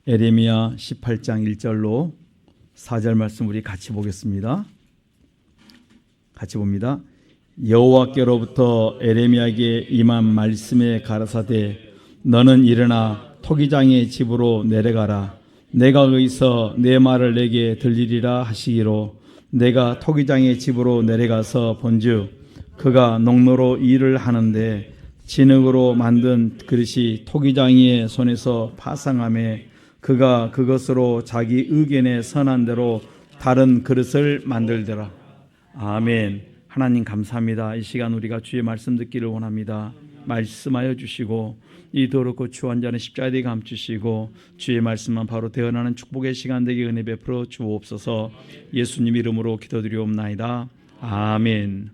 에레미야 18장 1절로 4절 말씀 우리 같이 보겠습니다. 같이 봅니다. 여호와께로부터 에레미야에게 임한 말씀에 가라사대 너는 일어나 토기장의 집으로 내려가라. 내가 거기서 내 말을 내게 들리리라 하시기로 내가 토기장의 집으로 내려가서 본즉 그가 농로로 일을 하는데 진흙으로 만든 그릇이 토기장이의 손에서 파상하며 그가 그것으로 자기 의견에 선한 대로 다른 그릇을 만들더라. 아멘. 하나님 감사합니다. 이 시간 우리가 주의 말씀 듣기를 원합니다. 말씀하여 주시고 이 더럽고 추한 자는 십자가에 대게 감추시고 주의 말씀만 바로 되어나는 축복의 시간 되게 은혜 베풀어 주옵소서. 예수님 이름으로 기도드리옵나이다. 아멘.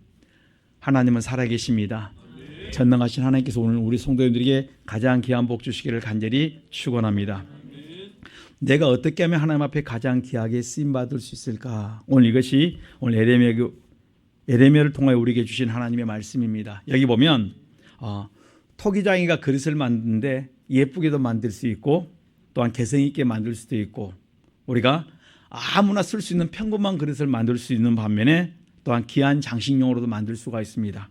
하나님은 살아계십니다. 전능하신 하나님께서 오늘 우리 성도님들에게 가장 귀한 복 주시기를 간절히 축원합니다. 내가 어떻게 하면 하나님 앞에 가장 귀하게 쓰임받을 수 있을까? 오늘 이것이 오늘 에레미야를 통하여 우리에게 주신 하나님의 말씀입니다. 여기 보면 토기장이가 그릇을 만드는데 예쁘게도 만들 수 있고 또한 개성 있게 만들 수도 있고 우리가 아무나 쓸 수 있는 평범한 그릇을 만들 수 있는 반면에 또한 귀한 장식용으로도 만들 수가 있습니다.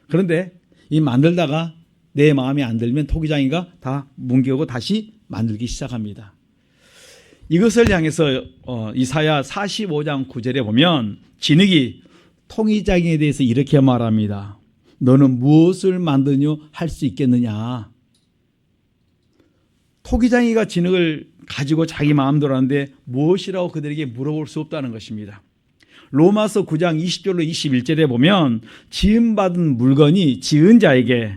그런데 이 만들다가 내 마음에 안 들면 토기장이가 다 뭉개고 다시 만들기 시작합니다. 이것을 향해서 이사야 45장 9절에 보면 진흙이 토기장에 대해서 이렇게 말합니다. 너는 무엇을 만드냐 할 수 있겠느냐. 토기장이가 진흙을 가지고 자기 마음대로 하는데 무엇이라고 그들에게 물어볼 수 없다는 것입니다. 로마서 9장 20절로 21절에 보면 지음받은 물건이 지은 자에게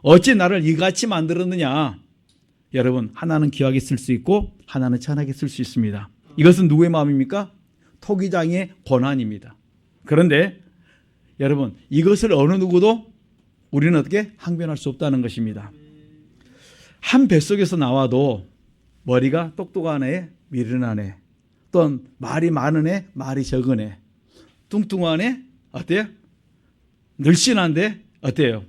어찌 나를 이같이 만들었느냐. 여러분, 하나는 귀하게 쓸 수 있고 하나는 천하게 쓸 수 있습니다. 이것은 누구의 마음입니까? 토기장의 권한입니다. 그런데 여러분, 이것을 어느 누구도 우리는 어떻게 항변할 수 없다는 것입니다. 한 뱃속에서 나와도 머리가 똑똑한 애, 미련한 애, 또는 말이 많은 애, 말이 적은 애, 뚱뚱한 애, 어때요? 늘씬한데 어때요?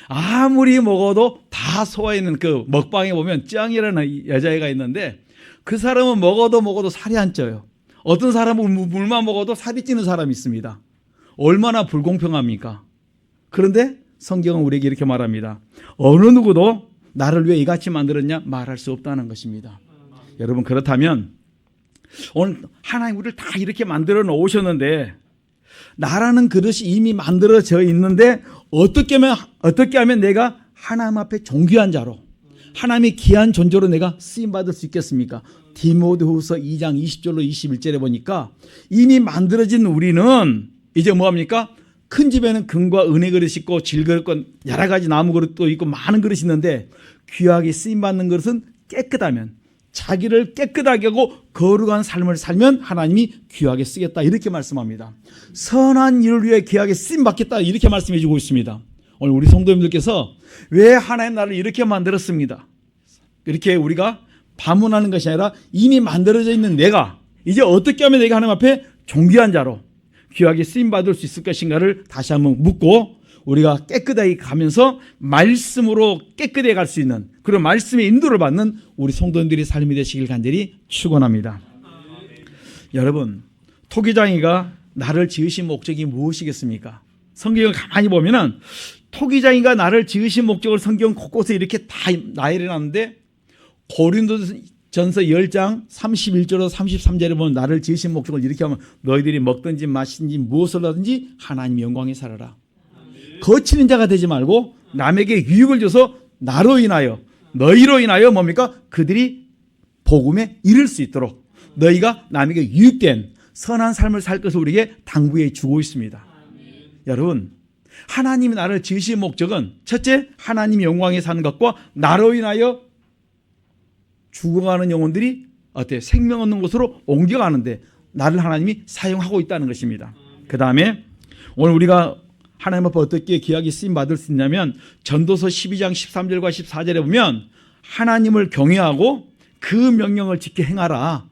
아무리 먹어도 다 소화있는 그 먹방에 보면 짱이라는 여자애가 있는데 그 사람은 먹어도 살이 안 쪄요. 어떤 사람은 물만 먹어도 살이 찌는 사람이 있습니다. 얼마나 불공평합니까? 그런데 성경은 우리에게 이렇게 말합니다. 어느 누구도 나를 왜 이같이 만들었냐 말할 수 없다는 것입니다. 여러분, 그렇다면 오늘 하나님 우리를 다 이렇게 만들어 놓으셨는데 나라는 그릇이 이미 만들어져 있는데 어떻게 하면 내가 하나님 앞에 존귀한 자로 하나님의 귀한 존재로 내가 쓰임받을 수 있겠습니까? 디모데후서 2장 20절로 21절에 보니까 이미 만들어진 우리는 이제 뭐합니까? 큰 집에는 금과 은혜 그릇이 있고 질그릇 여러 가지 나무 그릇도 있고 많은 그릇이 있는데 귀하게 쓰임받는 것은 깨끗하면 자기를 깨끗하게 하고 거룩한 삶을 살면 하나님이 귀하게 쓰겠다 이렇게 말씀합니다. 선한 일을 위해 귀하게 쓰임받겠다 이렇게 말씀해 주고 있습니다. 오늘 우리 성도님들께서 왜 하나님 나를 이렇게 만들었습니다. 이렇게 우리가 반문하는 것이 아니라 이미 만들어져 있는 내가 이제 어떻게 하면 내가 하나님 앞에 존귀한 자로 귀하게 쓰임받을 수 있을 것인가를 다시 한번 묻고 우리가 깨끗하게 가면서 말씀으로 깨끗해 갈 수 있는 그런 말씀의 인도를 받는 우리 성도님들의 삶이 되시길 간절히 축원합니다. 여러분, 토기장이가 나를 지으신 목적이 무엇이겠습니까? 성경을 가만히 보면은 토기장이가 나를 지으신 목적을 성경 곳곳에 이렇게 다 나열해놨는데 고린도전서 10장 31절로 33절에 보면 나를 지으신 목적을 이렇게 하면 너희들이 먹든지 마시든지 무엇을 하든지 하나님 영광에 살아라. 거치는 자가 되지 말고 남에게 유익을 줘서 나로 인하여 너희로 인하여 뭡니까? 그들이 복음에 이를 수 있도록 너희가 남에게 유익된 선한 삶을 살 것을 우리에게 당부해 주고 있습니다. 여러분, 하나님이 나를 지으신 목적은 첫째, 하나님의 영광에 사는 것과 나로 인하여 죽어가는 영혼들이 어때? 생명 없는 곳으로 옮겨가는데 나를 하나님이 사용하고 있다는 것입니다. 그 다음에 오늘 우리가 하나님 앞에 어떻게 귀하게 쓰임받을 수 있냐면 전도서 12장 13절과 14절에 보면 하나님을 경외하고 그 명령을 지켜 행하라.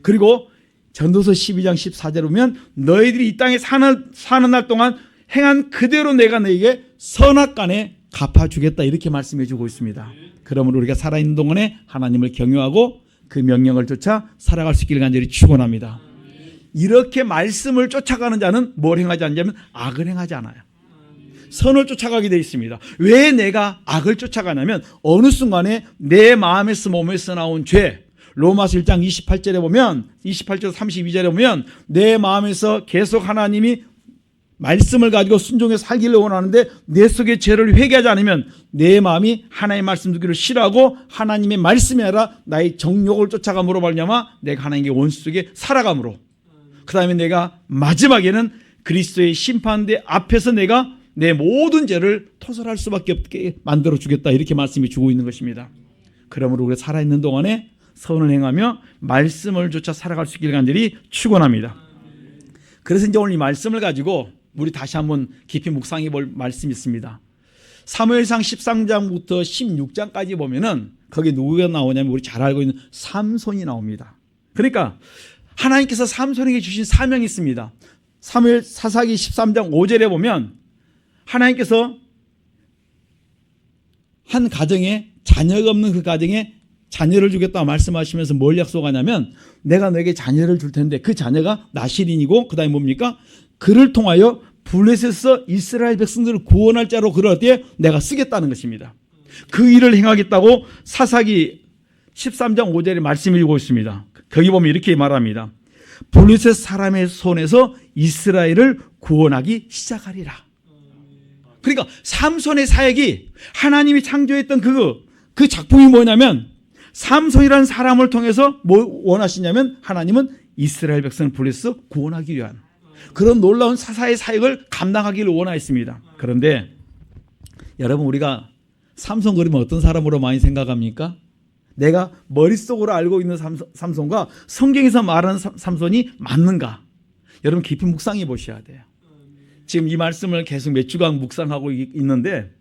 그리고 전도서 12장 14절에 보면 너희들이 이 땅에 사는 날 동안 행한 그대로 내가 너에게 선악간에 갚아주겠다 이렇게 말씀해 주고 있습니다. 그러므로 우리가 살아있는 동안에 하나님을 경외하고 그 명령을 쫓아 살아갈 수 있기를 간절히 축원합니다. 이렇게 말씀을 쫓아가는 자는 뭘 행하지 않냐면 악을 행하지 않아요. 선을 쫓아가게 되어 있습니다. 왜 내가 악을 쫓아가냐면 어느 순간에 내 마음에서 몸에서 나온 죄, 로마서 1장 28절에 보면 28절 32절에 보면 내 마음에서 계속 하나님이 말씀을 가지고 순종해서 살기를 원하는데 내 속의 죄를 회개하지 않으면 내 마음이 하나님의 말씀 듣기를 싫어하고 하나님의 말씀이 아니라 나의 정욕을 쫓아감으로 말미암아 내가 하나님의 원수 속에 살아감으로 그 다음에 내가 마지막에는 그리스도의 심판대 앞에서 내가 내 모든 죄를 토설할 수밖에 없게 만들어 주겠다 이렇게 말씀이 주고 있는 것입니다. 그러므로 우리가 살아있는 동안에 선을 행하며 말씀을 쫓아 살아갈 수 있기를 간절히 축원합니다. 그래서 이제 오늘 이 말씀을 가지고 우리 다시 한번 깊이 묵상해 볼 말씀이 있습니다. 사무엘상 13장부터 16장까지 보면은 거기 누구가 나오냐면 우리 잘 알고 있는 삼손이 나옵니다. 그러니까 하나님께서 삼손에게 주신 사명이 있습니다. 사무엘 사사기 13장 5절에 보면 하나님께서 한 가정에 자녀가 없는 그 가정에 자녀를 주겠다 말씀하시면서 뭘 약속하냐면 내가 너에게 자녀를 줄 텐데 그 자녀가 나실인이고 그 다음에 뭡니까? 그를 통하여 블레셋에서 이스라엘 백성들을 구원할 자로 그를 어디에 내가 쓰겠다는 것입니다. 그 일을 행하겠다고 사사기 13장 5절에 말씀을 읽고 있습니다. 거기 보면 이렇게 말합니다. 블레셋 사람의 손에서 이스라엘을 구원하기 시작하리라. 그러니까 삼손의 사역이 하나님이 창조했던 그 작품이 뭐냐면 삼손이라는 사람을 통해서 뭐 원하시냐면 하나님은 이스라엘 백성을 블레셋에서 구원하기 위한 그런 놀라운 사사의 사역을 감당하기를 원하였습니다. 그런데 여러분 우리가 삼손 그러면 어떤 사람으로 많이 생각합니까? 내가 머릿속으로 알고 있는 삼손과 성경에서 말하는 삼손이 맞는가? 여러분 깊이 묵상해 보셔야 돼요. 지금 이 말씀을 계속 몇 주간 묵상하고 있는데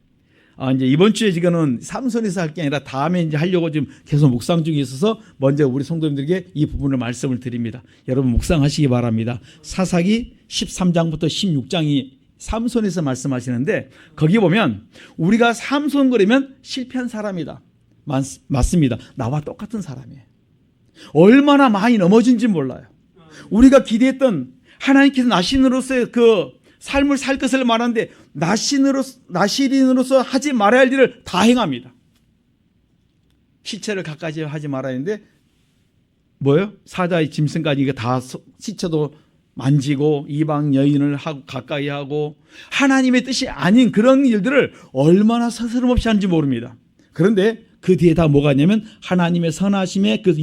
이제 이번 주에 지금은 삼손에서 할 게 아니라 다음에 이제 하려고 지금 계속 묵상 중에 있어서 먼저 우리 성도님들에게 이 부분을 말씀을 드립니다. 여러분 묵상하시기 바랍니다. 사사기 13장부터 16장이 삼손에서 말씀하시는데 거기 보면 우리가 삼손 그러면 실패한 사람이다. 맞습니다. 나와 똑같은 사람이에요. 얼마나 많이 넘어진지 몰라요. 우리가 기대했던 하나님께서 나신으로서의 그 삶을 살 것을 말하는데 나실인으로서 하지 말아야 할 일을 다 행합니다. 시체를 가까이 하지 말아야 하는데 뭐예요? 사자의 짐승까지 이게 다 시체도 만지고 이방 여인을 하고 가까이 하고 하나님의 뜻이 아닌 그런 일들을 얼마나 서스름없이 하는지 모릅니다. 그런데 그 뒤에 다 뭐가 있냐면 하나님의 선하심의 그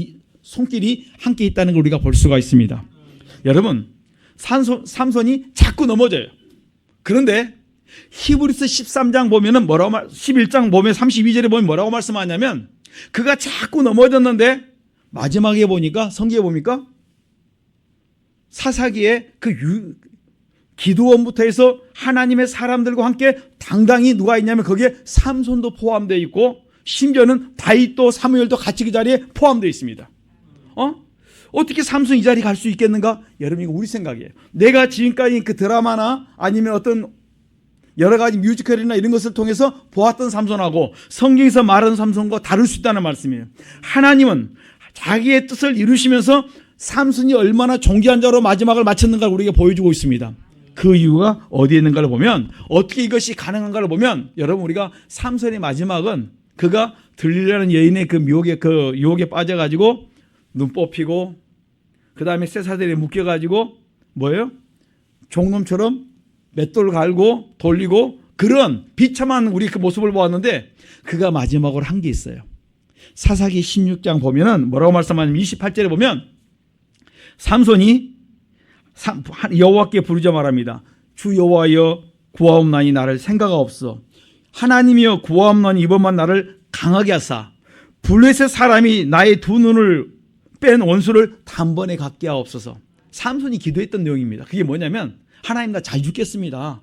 손길이 함께 있다는 걸 우리가 볼 수가 있습니다. 여러분 삼손이 자꾸 넘어져요. 그런데 히브리서 13장 보면은 11장 보면 32절에 보면 뭐라고 말씀하냐면 그가 자꾸 넘어졌는데 마지막에 보니까 성경에 보니까 사사기에 그 기드온부터 해서 하나님의 사람들과 함께 당당히 누가 있냐면 거기에 삼손도 포함되어 있고 심지어는 다윗도 사무엘도 같이 그 자리에 포함되어 있습니다. 어떻게 삼손 이 자리에 갈 수 있겠는가? 여러분 이거 우리 생각이에요. 내가 지금까지 그 드라마나 아니면 어떤 여러 가지 뮤지컬이나 이런 것을 통해서 보았던 삼손하고 성경에서 말하는 삼손과 다를 수 있다는 말씀이에요. 하나님은 자기의 뜻을 이루시면서 삼손이 얼마나 존귀한 자로 마지막을 마쳤는가를 우리에게 보여주고 있습니다. 그 이유가 어디에 있는가를 보면 어떻게 이것이 가능한가를 보면 여러분 우리가 삼손의 마지막은 그가 들리라는 여인의 그 유혹에 빠져가지고 눈 뽑히고 그 다음에 쇠사슬에 묶여가지고 뭐예요? 종놈처럼 맷돌 갈고 돌리고 그런 비참한 우리 그 모습을 보았는데 그가 마지막으로 한 게 있어요. 사사기 16장 보면은 뭐라고 말씀하냐면 28절에 보면 삼손이 여호와께 부르자 말합니다. 주 여호와여 구하옵나니 나를 생각하옵소서. 하나님이여 구하옵나니 이번만 나를 강하게 하사 블레셋 사람이 나의 두 눈을 뺀 원수를 단번에 갖게 하옵소서. 삼손이 기도했던 내용입니다. 그게 뭐냐면 하나님 나 잘 죽겠습니다.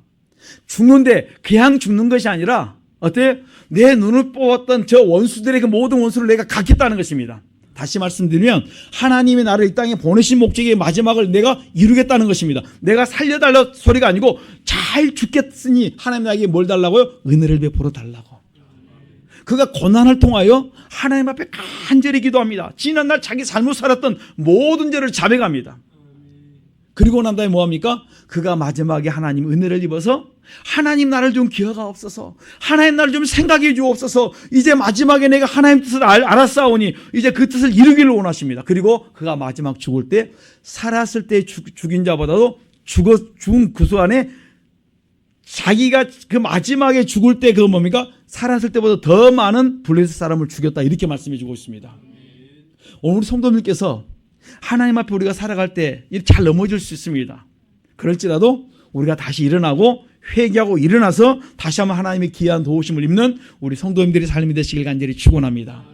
죽는데 그냥 죽는 것이 아니라 어때요? 내 눈을 뽑았던 저 원수들의 그 모든 원수를 내가 갖겠다는 것입니다. 다시 말씀드리면 하나님이 나를 이 땅에 보내신 목적의 마지막을 내가 이루겠다는 것입니다. 내가 살려달라 소리가 아니고 잘 죽겠으니 하나님 나에게 뭘 달라고요? 은혜를 베풀어 달라고. 그가 고난을 통하여 하나님 앞에 간절히 기도합니다. 지난날 자기 잘못 살았던 모든 죄를 자백합니다. 그리고 난 다음에 뭐합니까? 그가 마지막에 하나님 은혜를 입어서 하나님 나를 좀 기억하옵소서, 하나님 나를 좀 생각해 주옵소서, 이제 마지막에 내가 하나님 뜻을 알았사오니 이제 그 뜻을 이루기를 원하십니다. 그리고 그가 마지막 죽을 때 살았을 때 죽인 자보다도 죽은 그 수안에 자기가 그 마지막에 죽을 때 그 뭡니까? 살았을 때보다 더 많은 블레셋 사람을 죽였다, 이렇게 말씀해 주고 있습니다. 오늘 우리 성도님께서 하나님 앞에 우리가 살아갈 때 이렇게 잘 넘어질 수 있습니다. 그럴지라도 우리가 다시 일어나고 회개하고 일어나서 다시 한번 하나님의 귀한 도우심을 입는 우리 성도님들의 삶이 되시길 간절히 축원합니다.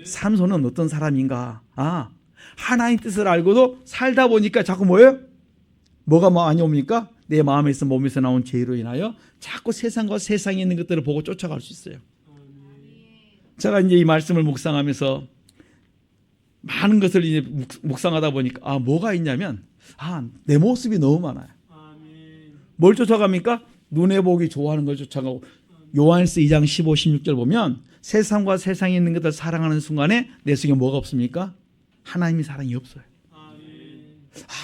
삼손은 어떤 사람인가? 하나님 뜻을 알고도 살다 보니까 자꾸 뭐예요? 뭐가 많이 옵니까? 내 마음에서 몸에서 나온 죄로 인하여 자꾸 세상과 세상에 있는 것들을 보고 쫓아갈 수 있어요. 제가 이제 이 말씀을 묵상하면서 많은 것을 이제 묵상하다 보니까 뭐가 있냐면 내 모습이 너무 많아요. 뭘 쫓아갑니까? 눈에 보기 좋아하는 걸 쫓아가고, 요한일서 2장 15, 16절 보면 세상과 세상에 있는 것을 사랑하는 순간에 내 속에 뭐가 없습니까? 하나님의 사랑이 없어요.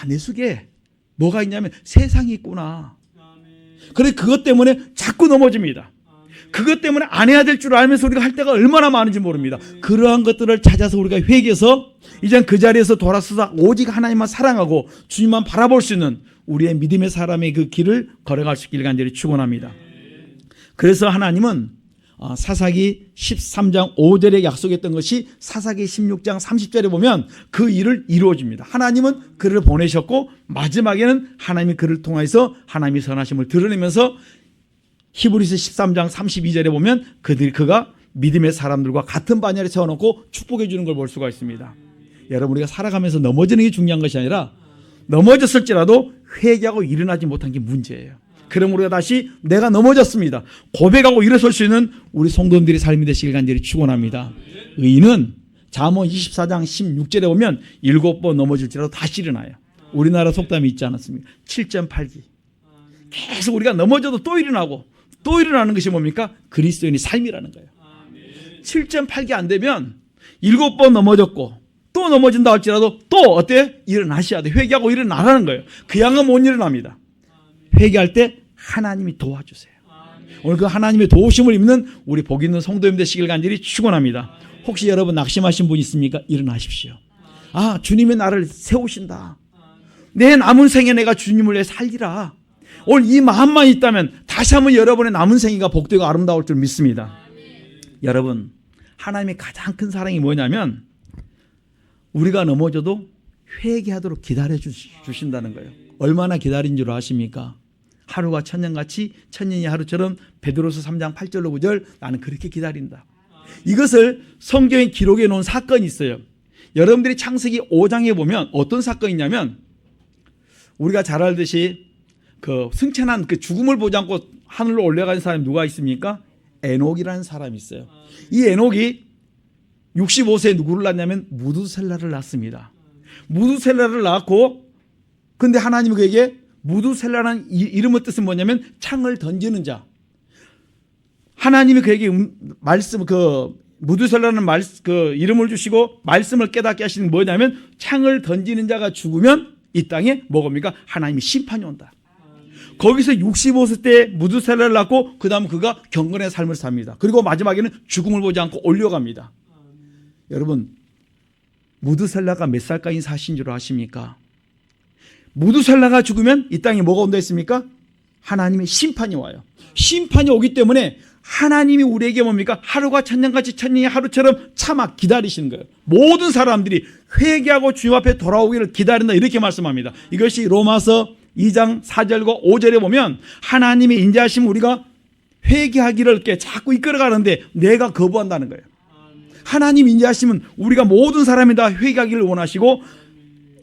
내 속에 뭐가 있냐면 세상이 있구나. 그래, 그것 때문에 자꾸 넘어집니다. 그것 때문에 안 해야 될 줄 알면서 우리가 할 때가 얼마나 많은지 모릅니다. 그러한 것들을 찾아서 우리가 회개해서 이제 그 자리에서 돌아서서 오직 하나님만 사랑하고 주님만 바라볼 수 있는 우리의 믿음의 사람의 그 길을 걸어갈 수 있기를 간절히 축원합니다. 그래서 하나님은 사사기 13장 5절에 약속했던 것이 사사기 16장 30절에 보면 그 일을 이루어줍니다. 하나님은 그를 보내셨고 마지막에는 하나님이 그를 통해서 하나님의 선하심을 드러내면서 히브리서 13장 32절에 보면 그가 믿음의 사람들과 같은 반열에 세워놓고 축복해 주는 걸 볼 수가 있습니다. 여러분, 우리가 살아가면서 넘어지는 게 중요한 것이 아니라 넘어졌을지라도 회개하고 일어나지 못한 게 문제예요. 그럼 우리가 다시 내가 넘어졌습니다, 고백하고 일어설 수 있는 우리 성도님들의 삶이 되시길 간절히 축원합니다. 의인은 잠언 24장 16절에 보면 7번 넘어질지라도 다시 일어나요. 우리나라 속담이 있지 않았습니까? 7.8기. 계속 우리가 넘어져도 또 일어나고 또 일어나는 것이 뭡니까? 그리스도인의 삶이라는 거예요. 7.8기 안 되면 7번 넘어졌고 또 넘어진다 할지라도 또 어때? 일어나셔야 돼. 회개하고 일어나라는 거예요. 그냥은 못 일어납니다. 회개할 때 하나님이 도와주세요. 오늘 그 하나님의 도우심을 입는 우리 복 있는 성도님 되시길 간절히 축원합니다. 혹시 여러분 낙심하신 분 있습니까? 일어나십시오. 주님의 나를 세우신다. 내 남은 생에 내가 주님을 위해 살리라. 오늘 이 마음만 있다면 다시 한번 여러분의 남은 생애가 복되고 아름다울 줄 믿습니다. 여러분, 하나님의 가장 큰 사랑이 뭐냐면 우리가 넘어져도 회개하도록 기다려 주신다는 거예요. 얼마나 기다린 줄 아십니까? 하루가 천년같이 천년이 하루처럼. 베드로서 3장 8절로 9절, 나는 그렇게 기다린다. 이것을 성경에 기록해 놓은 사건이 있어요. 여러분들이 창세기 5장에 보면 어떤 사건이냐면, 우리가 잘 알듯이 그 승천한 그 죽음을 보지 않고 하늘로 올라간 사람이 누가 있습니까? 에녹이라는 사람이 있어요. 이 에녹이 65세에 누구를 낳냐면 무두셀라를 낳습니다. 무두셀라를 낳고, 근데 하나님이 그에게 무두셀라라는 이름의 뜻은 뭐냐면 창을 던지는 자. 하나님이 그에게 무두셀라는 그 이름을 주시고 말씀을 깨닫게 하시는 뭐냐면 창을 던지는 자가 죽으면 이 땅에 뭐겁니까? 하나님의 심판이 온다. 거기서 65세 때 무두셀라를 낳고 그 다음 그가 경건의 삶을 삽니다. 그리고 마지막에는 죽음을 보지 않고 올려갑니다. 여러분, 무두셀라가 몇 살까지 사신 줄 아십니까? 무두셀라가 죽으면 이 땅에 뭐가 온다 했습니까? 하나님의 심판이 와요. 심판이 오기 때문에 하나님이 우리에게 뭡니까? 하루가 천년같이 천년이 하루처럼 참아 기다리시는 거예요. 모든 사람들이 회개하고 주님 앞에 돌아오기를 기다린다, 이렇게 말씀합니다. 이것이 로마서 2장 4절과 5절에 보면 하나님의 인자하심 우리가 회개하기를 이렇게 자꾸 이끌어가는데 내가 거부한다는 거예요. 하나님 인자하심은 우리가 모든 사람이 다 회개하기를 원하시고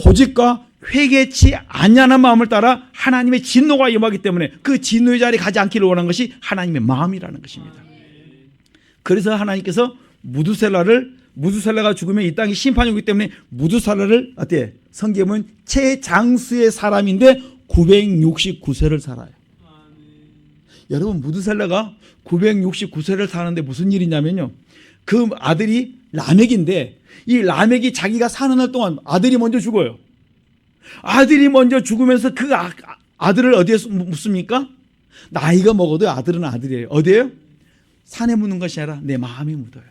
고집과 회개치 않냐는 마음을 따라 하나님의 진노가 임하기 때문에 그 진노의 자리에 가지 않기를 원한 것이 하나님의 마음이라는 것입니다. 그래서 하나님께서 무두셀라가 죽으면 이 땅이 심판이 오기 때문에 무두셀라를 어때? 성경은 최장수의 사람인데 969세를 살아요. 여러분, 무두셀라가 969세를 사는데 무슨 일이냐면요, 그 아들이 라멕인데 이 라멕이 자기가 사는 날 동안 아들이 먼저 죽어요. 아들이 먼저 죽으면서 그 아들을 어디에 묻습니까? 나이가 먹어도 아들은 아들이에요. 어디에요? 산에 묻는 것이 아니라 내 마음에 묻어요.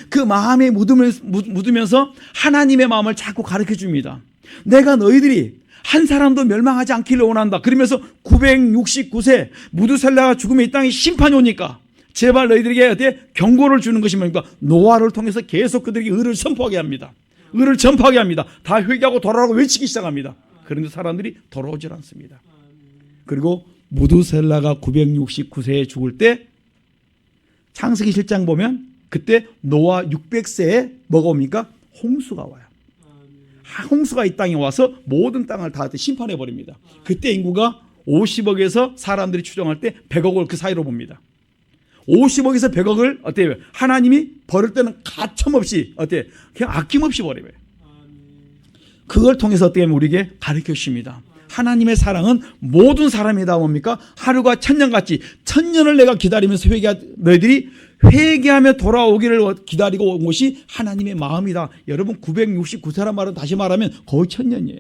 그 마음에 묻으면서 하나님의 마음을 자꾸 가르쳐 줍니다. 내가 너희들이 한 사람도 멸망하지 않기를 원한다. 그러면서 969세 무두셀라가 죽으면 이 땅에 심판이 오니까 제발 너희들에게 어때 경고를 주는 것이 뭡니까? 노아를 통해서 계속 그들에게 의를 선포하게 합니다. 의를 전파하게 합니다. 다 회개하고 돌아오고 외치기 시작합니다. 그런데 사람들이 돌아오질 않습니다. 그리고 무두셀라가 969세에 죽을 때 창세기 7장 보면 그때 노아 600세에 뭐가 옵니까? 홍수가 와요. 홍수가 이 땅에 와서 모든 땅을 다 심판해 버립니다. 그때 인구가 50억에서 사람들이 추정할 때 100억을 그 사이로 봅니다. 50억에서 100억을 어때요? 하나님이 버릴 때는 가차없이 어때요? 그냥 아낌없이 버려요. 그걸 통해서 어떻게 하면 우리에게 가르쳐 주십니다. 하나님의 사랑은 모든 사람이다 뭡니까? 하루가 천년같이 천년을 내가 기다리면서 너희들이 회개하며 돌아오기를 기다리고 온 것이 하나님의 마음이다. 여러분 969세란 말은 다시 말하면 거의 천년이에요.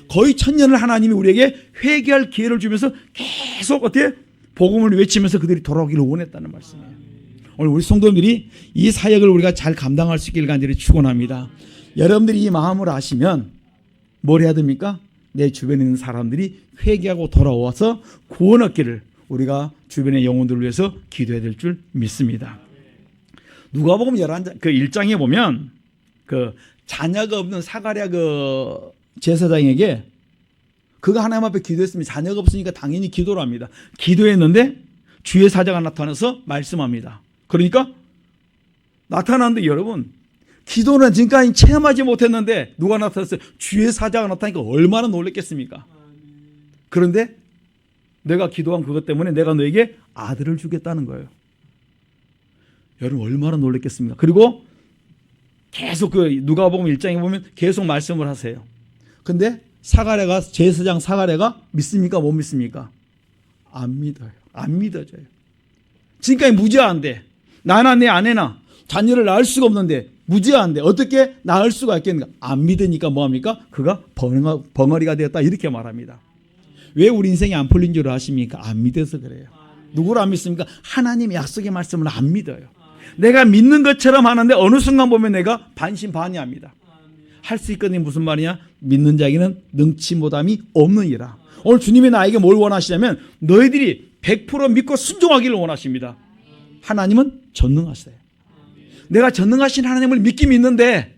거의 천년을 하나님이 우리에게 회개할 기회를 주면서 계속 어떻게 복음을 외치면서 그들이 돌아오기를 원했다는 말씀이에요. 오늘 우리 성도님들이 이 사역을 우리가 잘 감당할 수 있기를 간절히 축원합니다. 여러분들이 이 마음을 아시면 뭘 해야 됩니까? 내 주변에 있는 사람들이 회개하고 돌아와서 구원 얻기를 우리가 주변의 영혼들을 위해서 기도해야 될 줄 믿습니다. 누가복음 11장 그 1장에 보면 그 자녀가 없는 사가랴 그 제사장에게 그가 하나님 앞에 기도했으면 자녀가 없으니까 당연히 기도를 합니다. 기도했는데 주의 사자가 나타나서 말씀합니다. 그러니까 나타났는데 여러분 기도는 지금까지 체험하지 못했는데 누가 나타났어요? 주의 사자가 나타나니까 얼마나 놀랐겠습니까? 그런데 내가 기도한 그것 때문에 내가 너에게 아들을 주겠다는 거예요. 여러분 얼마나 놀랐겠습니까? 그리고 계속 그 누가복음 1장에 보면 계속 말씀을 하세요. 근데 사가랴가 제사장 사가랴가 믿습니까? 못 믿습니까? 안 믿어요. 안 믿어져요. 지금까지 무죄한데 나나 내 아내나 자녀를 낳을 수가 없는데 무죄한데 어떻게 낳을 수가 있겠는가? 안 믿으니까 뭐합니까? 그가 벙어리가 되었다 이렇게 말합니다. 왜 우리 인생이 안 풀린 줄 아십니까? 안 믿어서 그래요. 누구를 안 믿습니까? 하나님의 약속의 말씀을 안 믿어요. 내가 믿는 것처럼 하는데 어느 순간 보면 내가 반신반의합니다. 할 수 있거든요. 무슨 말이냐? 믿는 자에게는 능치 못함이 없느니라. 오늘 주님이 나에게 뭘 원하시냐면 너희들이 100% 믿고 순종하기를 원하십니다. 하나님은 전능하세요. 내가 전능하신 하나님을 믿긴 믿는데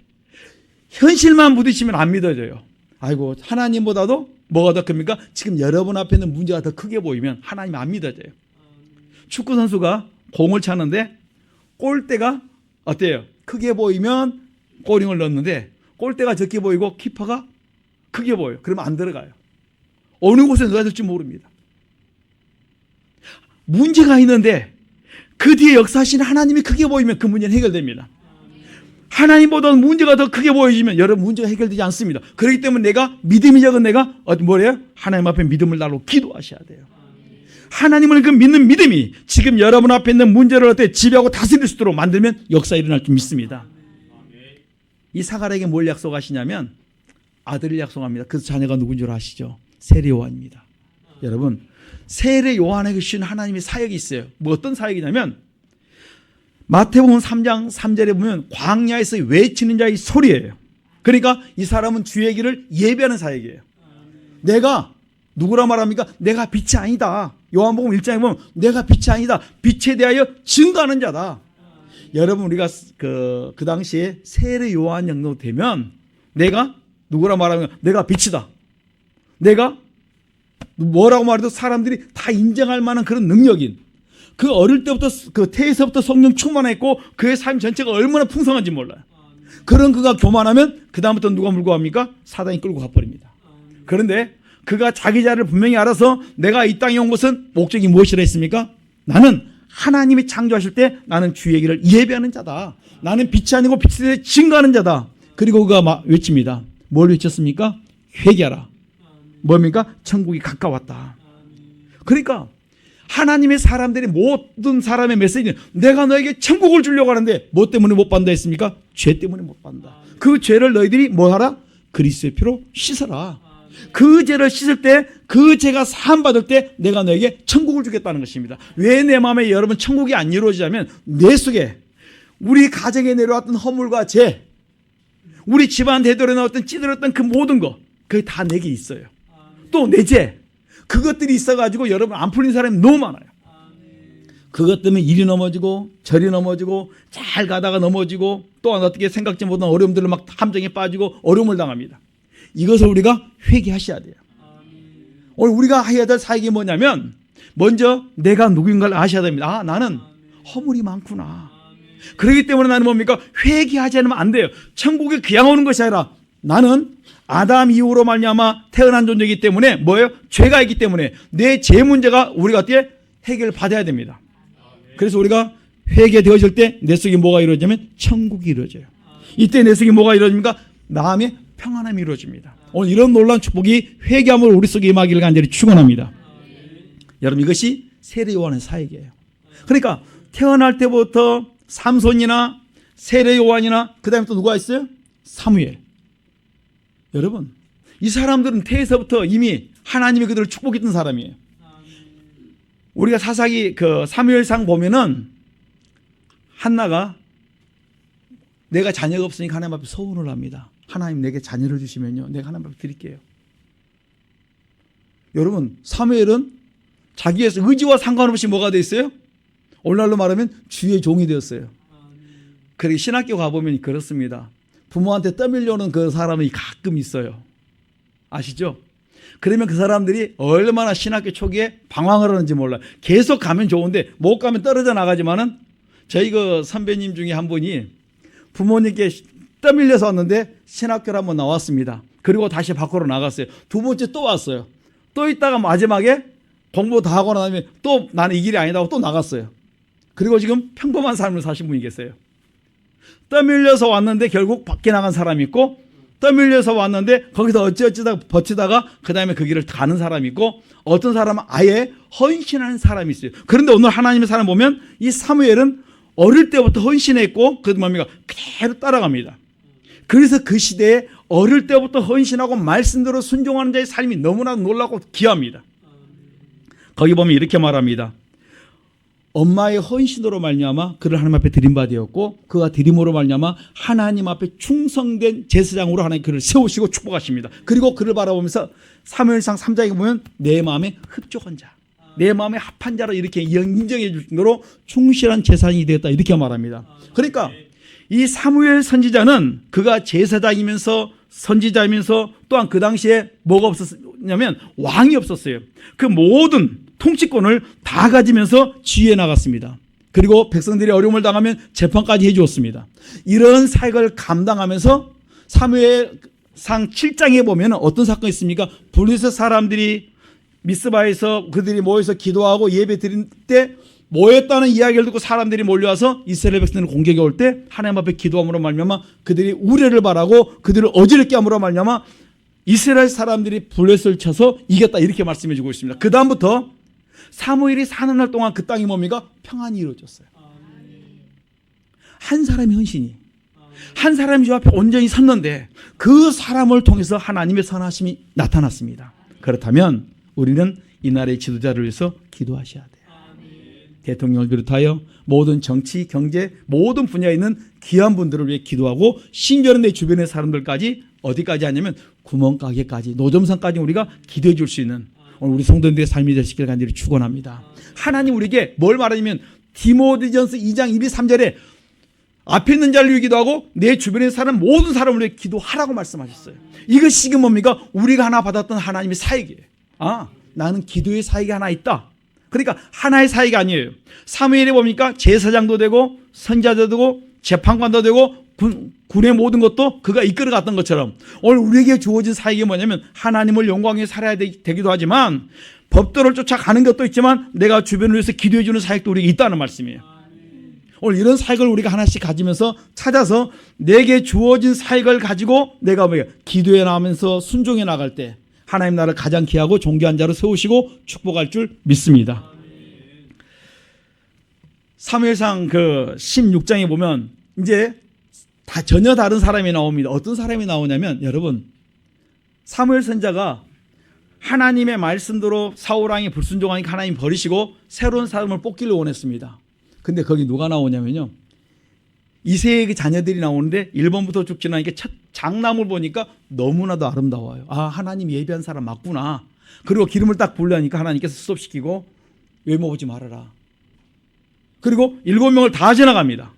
현실만 부딪히면 안 믿어져요. 아이고 하나님보다도 뭐가 더 큽니까? 지금 여러분 앞에 있는 문제가 더 크게 보이면 하나님 안 믿어져요. 축구 선수가 공을 차는데 골대가 어때요? 크게 보이면 골링을 넣는데 골대가 적게 보이고 키퍼가 크게 보여요. 그러면 안 들어가요. 어느 곳에 넣어야 될지 모릅니다. 문제가 있는데 그 뒤에 역사하신 하나님이 크게 보이면 그 문제는 해결됩니다. 하나님보다 문제가 더 크게 보여지면 여러분 문제가 해결되지 않습니다. 그렇기 때문에 내가 믿음이 적은 내가 뭐래요? 하나님 앞에 믿음을 달고 기도하셔야 돼요. 하나님을 그 믿는 믿음이 지금 여러분 앞에 있는 문제를 어떻게 지배하고 다스릴 수 있도록 만들면 역사 일어날 줄 믿습니다. 이 사가랴에게 뭘 약속하시냐면 아들을 약속합니다. 그 자녀가 누군 줄 아시죠? 세례 요한입니다. 여러분 세례 요한에게 주신 하나님의 사역이 있어요. 뭐 어떤 사역이냐면 마태복음 3장 3절에 보면 광야에서 외치는 자의 소리예요. 그러니까 이 사람은 주의 길을 예배하는 사역이에요. 내가 누구라 말합니까? 내가 빛이 아니다. 요한복음 1장에 보면 내가 빛이 아니다. 빛에 대하여 증거하는 자다. 여러분 우리가 그 당시에 세례 요한 정도 되면 내가 누구라 말하면 내가 빛이다. 내가 뭐라고 말해도 사람들이 다 인정할 만한 그런 능력인 그 어릴 때부터 그 태에서부터 성령 충만했고 그의 삶 전체가 얼마나 풍성한지 몰라요. 그런 그가 교만하면 그 다음부터 누가 물고 갑니까? 사단이 끌고 가버립니다. 그런데 그가 자기 자리를 분명히 알아서 내가 이 땅에 온 것은 목적이 무엇이라 했습니까? 나는 하나님이 창조하실 때 나는 주의 길을 예배하는 자다. 나는 빛이 아니고 빛에 대해 증거하는 자다. 그리고 그가 막 외칩니다. 뭘 외쳤습니까? 회개하라. 뭡니까? 천국이 가까웠다. 그러니까 하나님의 사람들이 모든 사람의 메시지는 내가 너에게 천국을 주려고 하는데 뭐 때문에 못 받는다 했습니까? 죄 때문에 못 받는다. 그 죄를 너희들이 뭐 하라? 그리스도의 피로 씻어라. 그 죄를 씻을 때, 그 죄가 사함받을 때 내가 너에게 천국을 주겠다는 것입니다. 왜 내 마음에 여러분 천국이 안 이루어지냐면 내 속에 우리 가정에 내려왔던 허물과 죄, 우리 집안 대대로 나왔던 찌들었던 그 모든 거, 그게 다 내게 있어요. 또 내 죄, 그것들이 있어가지고 여러분 안 풀린 사람이 너무 많아요. 그것 때문에 이리 넘어지고 저리 넘어지고 잘 가다가 넘어지고 또한 어떻게 생각지 못한 어려움들을 막 함정에 빠지고 어려움을 당합니다. 이것을 우리가 회개하셔야 돼요. 오늘 우리가 해야 될 사역이 뭐냐면 먼저 내가 누구인가를 아셔야 됩니다. 아, 나는 허물이 많구나. 그렇기 때문에 나는 뭡니까? 회개하지 않으면 안 돼요. 천국에 그냥 오는 것이 아니라 나는 아담 이후로 말미암아 태어난 존재이기 때문에 뭐예요? 죄가 있기 때문에 내 죄 문제가 우리가 어떻게 해결을 받아야 됩니다. 그래서 우리가 회개되어질 때 내 속에 뭐가 이루어지냐면 천국이 이루어져요. 이때 내 속에 뭐가 이루어집니까? 마음의 평안함이 이루어집니다. 오늘 이런 놀라운 축복이 회개함으로 우리 속에 임하기를 간절히 축원합니다. 여러분 이것이 세례 요한의 사역이에요. 그러니까 태어날 때부터 삼손이나 세례 요한이나 그 다음에 또 누가 있어요? 사무엘. 여러분 이 사람들은 태에서부터 이미 하나님이 그들을 축복했던 사람이에요. 우리가 사사기 그 사무엘상 보면은 한나가 내가 자녀가 없으니까 하나님 앞에 서운을 합니다. 하나님 내게 자녀를 주시면요 내가 하나님 앞에 드릴게요. 여러분 사무엘은 자기의 의지와 상관없이 뭐가 돼 있어요? 오늘날로 말하면 주의 종이 되었어요. 그리고 신학교 가보면 그렇습니다. 부모한테 떠밀려오는 그 사람이 가끔 있어요. 아시죠? 그러면 그 사람들이 얼마나 신학교 초기에 방황을 하는지 몰라요. 계속 가면 좋은데 못 가면 떨어져 나가지만은 저희 그 선배님 중에 한 분이 부모님께 떠밀려서 왔는데 신학교를 한번 나왔습니다. 그리고 다시 밖으로 나갔어요. 두 번째 또 왔어요. 또 있다가 마지막에 공부 다 하고 나면 또 나는 이 길이 아니다고 또 나갔어요. 그리고 지금 평범한 삶을 사신 분이 계세요. 떠밀려서 왔는데 결국 밖에 나간 사람이 있고 떠밀려서 왔는데 거기서 어찌어찌다 버티다가 그 다음에 그 길을 가는 사람이 있고 어떤 사람은 아예 헌신하는 사람이 있어요. 그런데 오늘 하나님의 사람 보면 이 사무엘은 어릴 때부터 헌신했고 그 뭡니까? 그대로 따라갑니다. 그래서 그 시대에 어릴 때부터 헌신하고 말씀대로 순종하는 자의 삶이 너무나 놀랍고 귀합니다. 거기 보면 이렇게 말합니다. 엄마의 헌신으로 말미암아 그를 하나님 앞에 드린 바 되었고 그가 드림으로 말미암아 하나님 앞에 충성된 제사장으로 하나님 그를 세우시고 축복하십니다. 그리고 그를 바라보면서 사무엘상 3장에 보면 내 마음에 흡족한 자, 내 마음에 합한 자로 이렇게 인정해 줄 정도로 충실한 제사장이 되었다 이렇게 말합니다. 그러니까 이 사무엘 선지자는 그가 제사장이면서 선지자이면서 또한 그 당시에 뭐가 없었냐면 왕이 없었어요. 그 모든 통치권을 다 가지면서 지휘해 나갔습니다. 그리고 백성들이 어려움을 당하면 재판까지 해 주었습니다. 이런 사역을 감당하면서 사무엘상 7장에 보면 어떤 사건이 있습니까? 블레셋 사람들이 미스바에서 그들이 모여서 기도하고 예배 드릴 때 모였다는 이야기를 듣고 사람들이 몰려와서 이스라엘 백성들을 공격해 올 때 하나님 앞에 기도함으로 말미암아 그들이 우레를 바라고 그들을 어지럽게 함으로 말미암아 이스라엘 사람들이 블레셋을 쳐서 이겼다 이렇게 말씀해 주고 있습니다. 그 다음부터 사무엘이 사는 날 동안 그 땅이 뭡니까? 평안이 이루어졌어요. 한 사람의 헌신이 한 사람이 주 앞에 온전히 섰는데 그 사람을 통해서 하나님의 선하심이 나타났습니다. 그렇다면 우리는 이 나라의 지도자를 위해서 기도하셔야 돼요. 대통령을 비롯하여 모든 정치, 경제, 모든 분야에 있는 귀한 분들을 위해 기도하고 심지어는 내 주변의 사람들까지 어디까지 하냐면 구멍가게까지 노점상까지 우리가 기도해 줄 수 있는 오늘 우리 성도님들의 삶이 되시길 간절히 축원합니다. 하나님 우리에게 뭘 말하냐면 디모데전서 2장 1, 2, 3절에 앞에 있는 자를 위해 기도하고 내 주변에 사는 모든 사람을 위해 기도하라고 말씀하셨어요. 이것이 지금 뭡니까? 우리가 하나 받았던 하나님의 사역이에요. 아, 나는 기도의 사역이 하나 있다. 그러니까 하나의 사역이 아니에요. 사무엘에 보니까 제사장도 되고 선지자도 되고 재판관도 되고 군의 모든 것도 그가 이끌어갔던 것처럼 오늘 우리에게 주어진 사역이 뭐냐면 하나님을 영광에 살아야 되기도 하지만 법도를 쫓아가는 것도 있지만 내가 주변을 위해서 기도해 주는 사역도 우리에게 있다는 말씀이에요. 오늘 이런 사역을 우리가 하나씩 가지면서 찾아서 내게 주어진 사역을 가지고 내가 기도해 나가면서 순종해 나갈 때 하나님 나라를 가장 귀하고 존귀한 자로 세우시고 축복할 줄 믿습니다. 사무엘상 그 16장에 보면 이제 다 전혀 다른 사람이 나옵니다. 어떤 사람이 나오냐면 여러분, 사무엘 선지자가 하나님의 말씀대로 사울 왕이 불순종하니까 하나님 버리시고 새로운 사람을 뽑기를 원했습니다. 근데 거기 누가 나오냐면요, 이새의 그 자녀들이 나오는데 1번부터 쭉 지나니까 첫 장남을 보니까 너무나도 아름다워요. 아, 하나님 예비한 사람 맞구나. 그리고 기름을 딱 부으려니까 하나님께서 수습시키고 외모 보지 말아라. 그리고 7명을 다 지나갑니다.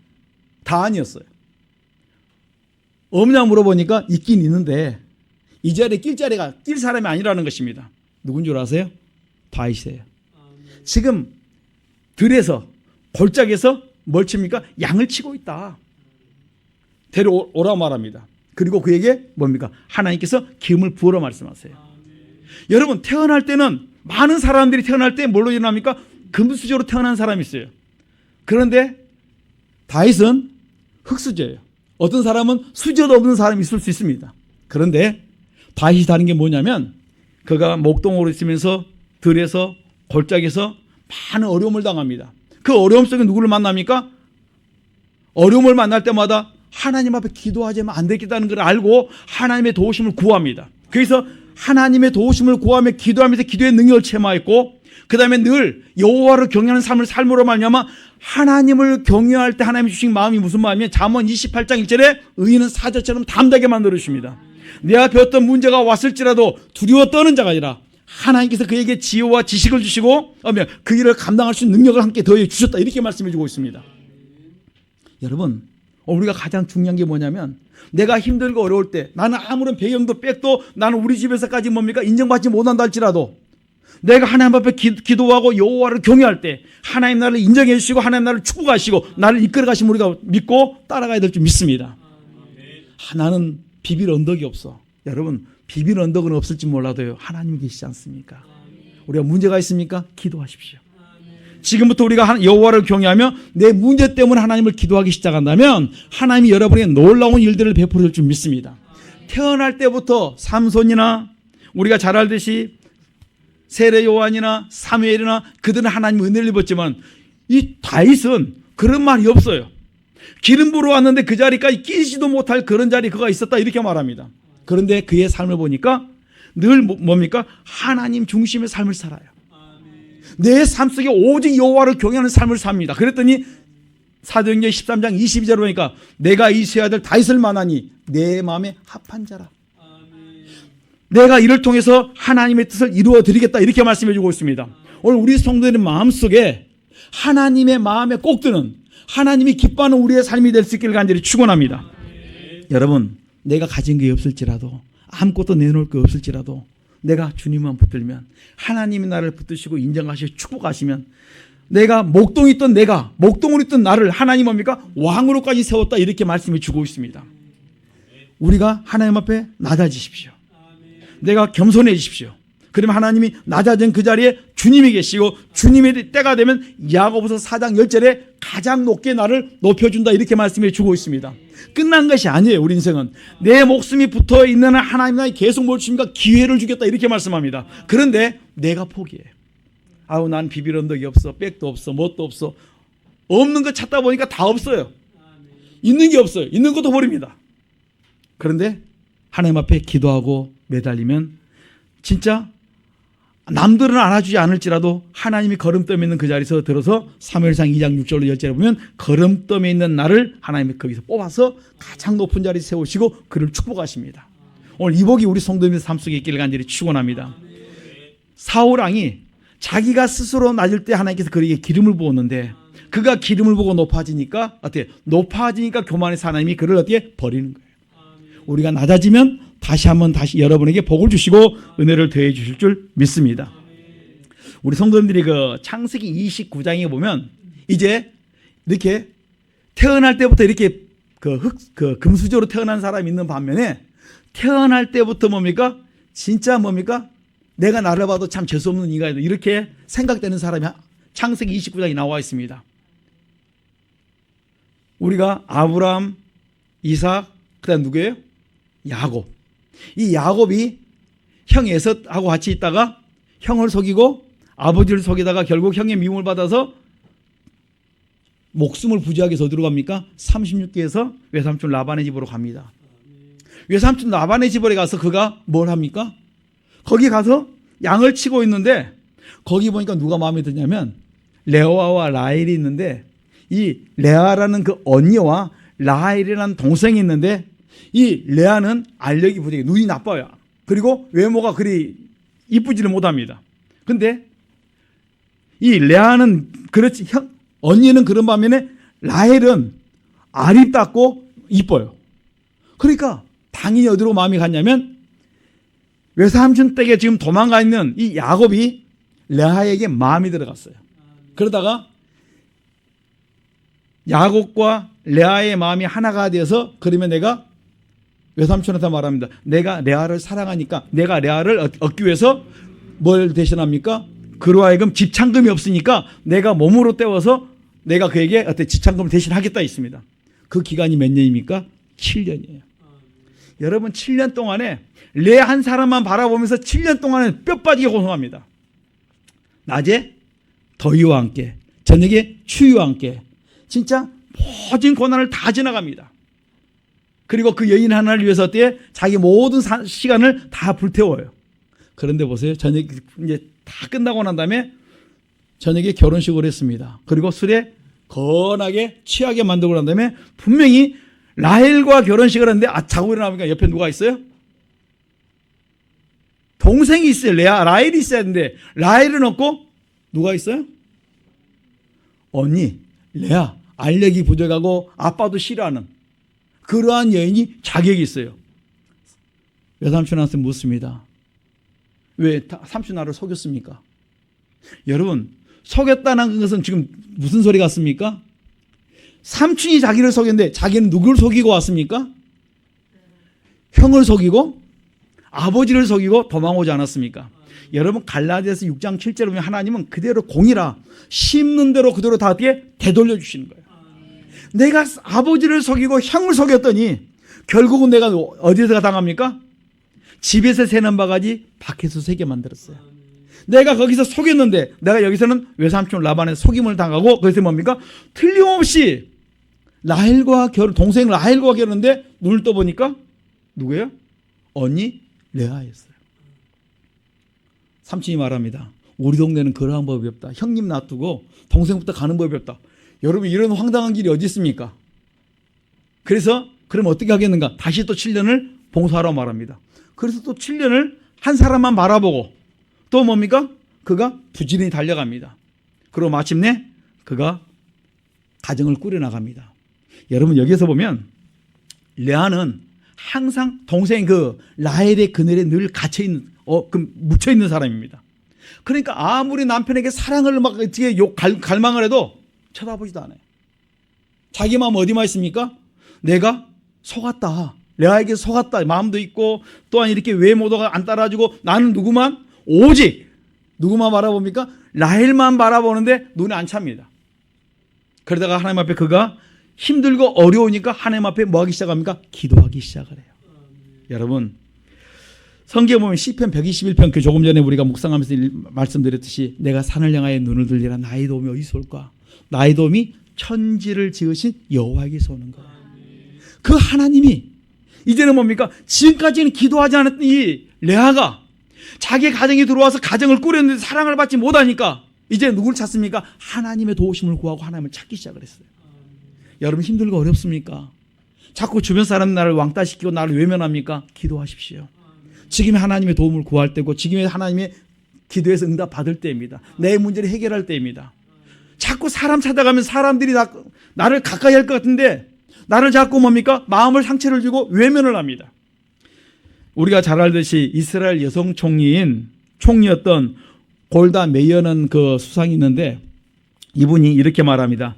다 아니었어요. 없냐 물어보니까 있긴 있는데 이 자리에 낄 사람이 아니라는 것입니다. 누군 줄 아세요? 다윗이에요. 지금 들에서 골짜기에서 뭘 칩니까? 양을 치고 있다. 데려오라 말합니다. 그리고 그에게 뭡니까? 하나님께서 기름을 부으라 말씀하세요. 여러분, 태어날 때는 많은 사람들이 태어날 때 뭘로 일어납니까? 금수저로 태어난 사람이 있어요. 그런데 다윗은 흙수저예요. 어떤 사람은 수저도 없는 사람이 있을 수 있습니다. 그런데 다윗이 다른 게 뭐냐면 그가 목동으로 있으면서 들에서 골짜기에서 많은 어려움을 당합니다. 그 어려움 속에 누구를 만납니까? 어려움을 만날 때마다 하나님 앞에 기도하자면 안 되겠다는 걸 알고 하나님의 도우심을 구합니다. 그래서 하나님의 도우심을 구하며 기도하면서 기도의 능력을 체험하였고, 그 다음에 늘 여호와를 경외하는 삶으로 말미암아 하나님을 경외할 때 하나님이 주신 마음이 무슨 마음이냐? 잠언 28장 1절에 의인은 사자처럼 담대하게 만들어 주십니다. 내 앞에 어떤 문제가 왔을지라도 두려워 떠는 자가 아니라 하나님께서 그에게 지혜와 지식을 주시고 그 일을 감당할 수 있는 능력을 함께 더해 주셨다, 이렇게 말씀해 주고 있습니다. 여러분, 우리가 가장 중요한 게 뭐냐면 내가 힘들고 어려울 때 나는 아무런 배경도 백도 나는 우리 집에서까지 뭡니까? 인정받지 못한다 할지라도 내가 하나님 앞에 기도하고 여호와를 경외할 때 하나님 나를 인정해 주시고 하나님 나를 축복하시고 나를 이끌어 가시면 우리가 믿고 따라가야 될 줄 믿습니다. 나는 비빌 언덕이 없어. 여러분, 비빌 언덕은 없을지 몰라도요, 하나님이 계시지 않습니까? 우리가 문제가 있습니까? 기도하십시오. 지금부터 우리가 여호와를 경외하며 내 문제 때문에 하나님을 기도하기 시작한다면 하나님이 여러분에게 놀라운 일들을 베풀어 줄 줄 믿습니다. 태어날 때부터 삼손이나 우리가 잘 알듯이 세례 요한이나 사무엘이나 그들은 하나님 은혜를 입었지만 이 다윗은 그런 말이 없어요. 기름 부러 왔는데 그 자리까지 끼지도 못할 그런 자리 그가 있었다, 이렇게 말합니다. 그런데 그의 삶을 보니까 늘 뭡니까? 하나님 중심의 삶을 살아요. 내 삶 속에 오직 여호와를 경외하는 삶을 삽니다. 그랬더니 사도행전 13장 22절을 보니까 내가 이새의 아들 다윗을 만나니 내 마음에 합한 자라. 내가 이를 통해서 하나님의 뜻을 이루어 드리겠다, 이렇게 말씀해 주고 있습니다. 오늘 우리 성도들의 마음속에 하나님의 마음에 꼭 드는, 하나님이 기뻐하는 우리의 삶이 될 수 있기를 간절히 축원합니다. 여러분, 내가 가진 게 없을지라도 아무것도 내놓을 게 없을지라도 내가 주님만 붙들면 하나님이 나를 붙드시고 인정하시고 축복하시면 내가 목동에 있던 목동으로 있던 나를 하나님 뭡니까? 왕으로까지 세웠다, 이렇게 말씀해 주고 있습니다. 우리가 하나님 앞에 낮아지십시오. 내가 겸손해지십시오. 그러면 하나님이 낮아진 그 자리에 주님이 계시고 주님의 때가 되면 야고보서 4장 10절에 가장 높게 나를 높여준다, 이렇게 말씀해 주고 있습니다. 끝난 것이 아니에요. 우리 인생은 내 목숨이 붙어있는 한 하나님 나에 계속 뭘 주십니까? 기회를 주겠다, 이렇게 말씀합니다. 그런데 내가 포기해요. 아우, 난 비빌 언덕이 없어, 백도 없어, 뭣도 없어. 없는 거 찾다 보니까 다 없어요. 있는 게 없어요. 있는 것도 버립니다. 그런데 하나님 앞에 기도하고 매달리면 진짜 남들은 알아주지 않을지라도 하나님이 거름떠에 있는 그 자리에서 들어서 사무엘상 2장 6절로 10절에 보면 거름떠에 있는 나를 하나님이 거기서 뽑아서 가장 높은 자리에 세우시고 그를 축복하십니다. 오늘 이 복이 우리 성도님의 삶 속에 있기를 간절히 축원합니다. 사울 왕이 자기가 스스로 낮을 때 하나님께서 그에게 기름을 부었는데 그가 기름을 보고 높아지니까 어떻게? 높아지니까 교만해서 하나님이 그를 어떻게? 버리는 거예요. 우리가 낮아지면 다시 여러분에게 복을 주시고 은혜를 더해 주실 줄 믿습니다. 우리 성도님들이 그 창세기 29장에 보면 이제 이렇게 태어날 때부터 이렇게 그 금수저로 태어난 사람이 있는 반면에 태어날 때부터 뭡니까? 진짜 뭡니까? 내가 나를 봐도 참 재수없는 인간이다, 이렇게 생각되는 사람이 창세기 29장에 나와 있습니다. 우리가 아브람, 이삭, 그다음 누구예요? 야곱. 이 야곱이 형 에서하고 같이 있다가 형을 속이고 아버지를 속이다가 결국 형의 미움을 받아서 목숨을 부지하기 위해서 어디로 갑니까? 36기에서 외삼촌 라반의 집으로 갑니다. 외삼촌 라반의 집에 가서 그가 뭘 합니까? 거기 가서 양을 치고 있는데 거기 보니까 누가 마음에 드냐면 레아와 라헬이 있는데 이 레아라는 그 언니와 라헬이라는 동생이 있는데 이 레아는 알력이 부족해 눈이 나빠요. 그리고 외모가 그리 이쁘지를 못합니다. 근데 이 레아는 그렇지 언니는 그런 반면에 라헬은 아립답고 이뻐요. 그러니까 당연히 어디로 마음이 갔냐면 외삼촌 댁에 지금 도망가 있는 이 야곱이 레아에게 마음이 들어갔어요. 그러다가 야곱과 레아의 마음이 하나가 되어서 그러면 내가 외삼촌한테 말합니다. 내가 레아를 사랑하니까 내가 레아를 얻기 위해서 뭘 대신합니까? 그로 하여금 집창금이 없으니까 내가 몸으로 때워서 내가 그에게 어떤 집창금을 대신하겠다 있습니다. 그 기간이 몇 년입니까? 7년이에요. 여러분 7년 동안에 레아 한 사람만 바라보면서 7년 동안에 뼈 빠지게 고생합니다. 낮에 더위와 함께 저녁에 추위와 함께 진짜 모든 고난을 다 지나갑니다. 그리고 그 여인 하나를 위해서 어때요? 자기 모든 시간을 다 불태워요. 그런데 보세요. 저녁 이제 다 끝나고 난 다음에 저녁에 결혼식을 했습니다. 그리고 술에 건하게 취하게 만들고 난 다음에 분명히 라헬과 결혼식을 했는데 자고 일어나니까 옆에 누가 있어요? 동생이 있어요. 라헬이 있어야 되는데 라헬은 없고 누가 있어요? 언니 레아 알력이 부족하고 아빠도 싫어하는 그러한 여인이 자격이 있어요. 외삼촌한테 묻습니다. 왜 삼촌 나를 속였습니까? 여러분 속였다는 것은 지금 무슨 소리 같습니까? 삼촌이 자기를 속였는데 자기는 누구를 속이고 왔습니까? 형을 속이고 아버지를 속이고 도망오지 않았습니까? 여러분 갈라디아서 6장 7절에 보면 하나님은 그대로 공이라 심는 대로 그대로 다 어떻게 되돌려 주시는 거예요. 내가 아버지를 속이고 형을 속였더니 결국은 내가 어디서 당합니까? 집에서 새는 바가지 밖에서 새게 만들었어요. 내가 거기서 속였는데 내가 여기서는 외삼촌 라반의 속임을 당하고 거기서 뭡니까? 틀림없이 라헬과 동생 라헬과 결혼했는데 눈을 떠보니까 누구예요? 언니 레아였어요. 삼촌이 말합니다. 우리 동네는 그러한 법이 없다. 형님 놔두고 동생부터 가는 법이 없다. 여러분 이런 황당한 길이 어디 있습니까? 그래서 그럼 어떻게 하겠는가? 다시 또 7년을 봉사하라고 말합니다. 그래서 또 7년을 한 사람만 바라보고 또 뭡니까? 그가 부지런히 달려갑니다. 그리고 마침내 그가 가정을 꾸려나갑니다. 여러분 여기서 보면 레아는 항상 동생 그 라헬의 그늘에 늘 갇혀있는 묻혀있는 사람입니다. 그러니까 아무리 남편에게 사랑을 막 어떻게 갈망을 해도 쳐다보지도 않아요. 자기 마음 어디만 있습니까? 내가 속았다. 레아에게 속았다. 마음도 있고 또한 이렇게 외모도 안 따라주고 나는 오직 누구만 바라봅니까? 라헬만 바라보는데 눈에 안 찹니다. 그러다가 하나님 앞에 그가 힘들고 어려우니까 하나님 앞에 뭐 하기 시작합니까? 기도하기 시작을 해요. 여러분 성경에 보면 시편 121편 그 조금 전에 우리가 묵상하면서 말씀드렸듯이 내가 산을 향하여 눈을 들리라 나의 도움이 어디서 올까? 나의 도움이 천지를 지으신 여호와에게서 오는 거야. 그 하나님이 이제는 뭡니까? 지금까지는 기도하지 않았던 이 레아가 자기 가정에 들어와서 가정을 꾸렸는데 사랑을 받지 못하니까 이제 누굴 찾습니까? 하나님의 도우심을 구하고 하나님을 찾기 시작을 했어요. 여러분 힘들고 어렵습니까? 자꾸 주변 사람 나를 왕따시키고 나를 외면합니까? 기도하십시오. 지금의 하나님의 도움을 구할 때고 지금의 하나님의 기도에서 응답 받을 때입니다. 내 문제를 해결할 때입니다. 자꾸 사람 찾아가면 사람들이 나를 가까이 할 것 같은데 나를 자꾸 뭡니까? 마음을 상처를 주고 외면을 합니다. 우리가 잘 알듯이 이스라엘 여성 총리였던 골다 메이어는 그 수상이 있는데 이분이 이렇게 말합니다.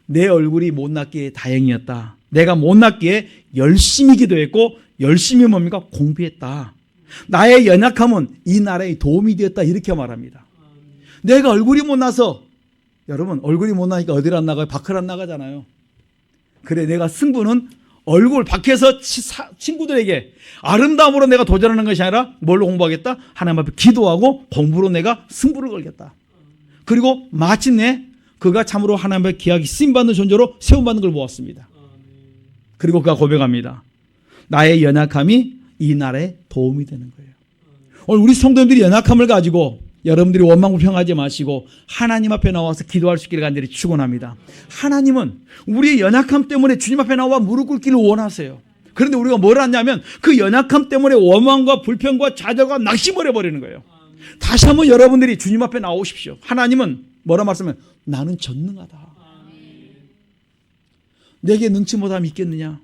내 얼굴이 못났기에 다행이었다. 내가 못났기에 열심히 기도했고 열심히 뭡니까? 공부했다. 나의 연약함은 이 나라에 도움이 되었다. 이렇게 말합니다. 내가 얼굴이 못나서 여러분 얼굴이 못나니까 어디를 안 나가요? 밖을 안 나가잖아요. 그래 내가 승부는 얼굴 밖에서 친구들에게 아름다움으로 내가 도전하는 것이 아니라 뭘로 공부하겠다? 하나님 앞에 기도하고 공부로 내가 승부를 걸겠다. 그리고 마침내 그가 참으로 하나님의 기약이 쓰임받는 존재로 세움받는 걸 보았습니다. 그리고 그가 고백합니다. 나의 연약함이 이 나라에 도움이 되는 거예요. 오늘 우리 성도님들이 연약함을 가지고 여러분들이 원망불평하지 마시고 하나님 앞에 나와서 기도할 수 있기를 간절히 축원합니다. 하나님은 우리의 연약함 때문에 주님 앞에 나와 무릎 꿇기를 원하세요. 그런데 우리가 뭘 하냐면 그 연약함 때문에 원망과 불평과 좌절과 낙심을 해버리는 거예요. 다시 한번 여러분들이 주님 앞에 나오십시오. 하나님은 뭐라 말씀하면 나는 전능하다. 내게 능치 못함이 있겠느냐.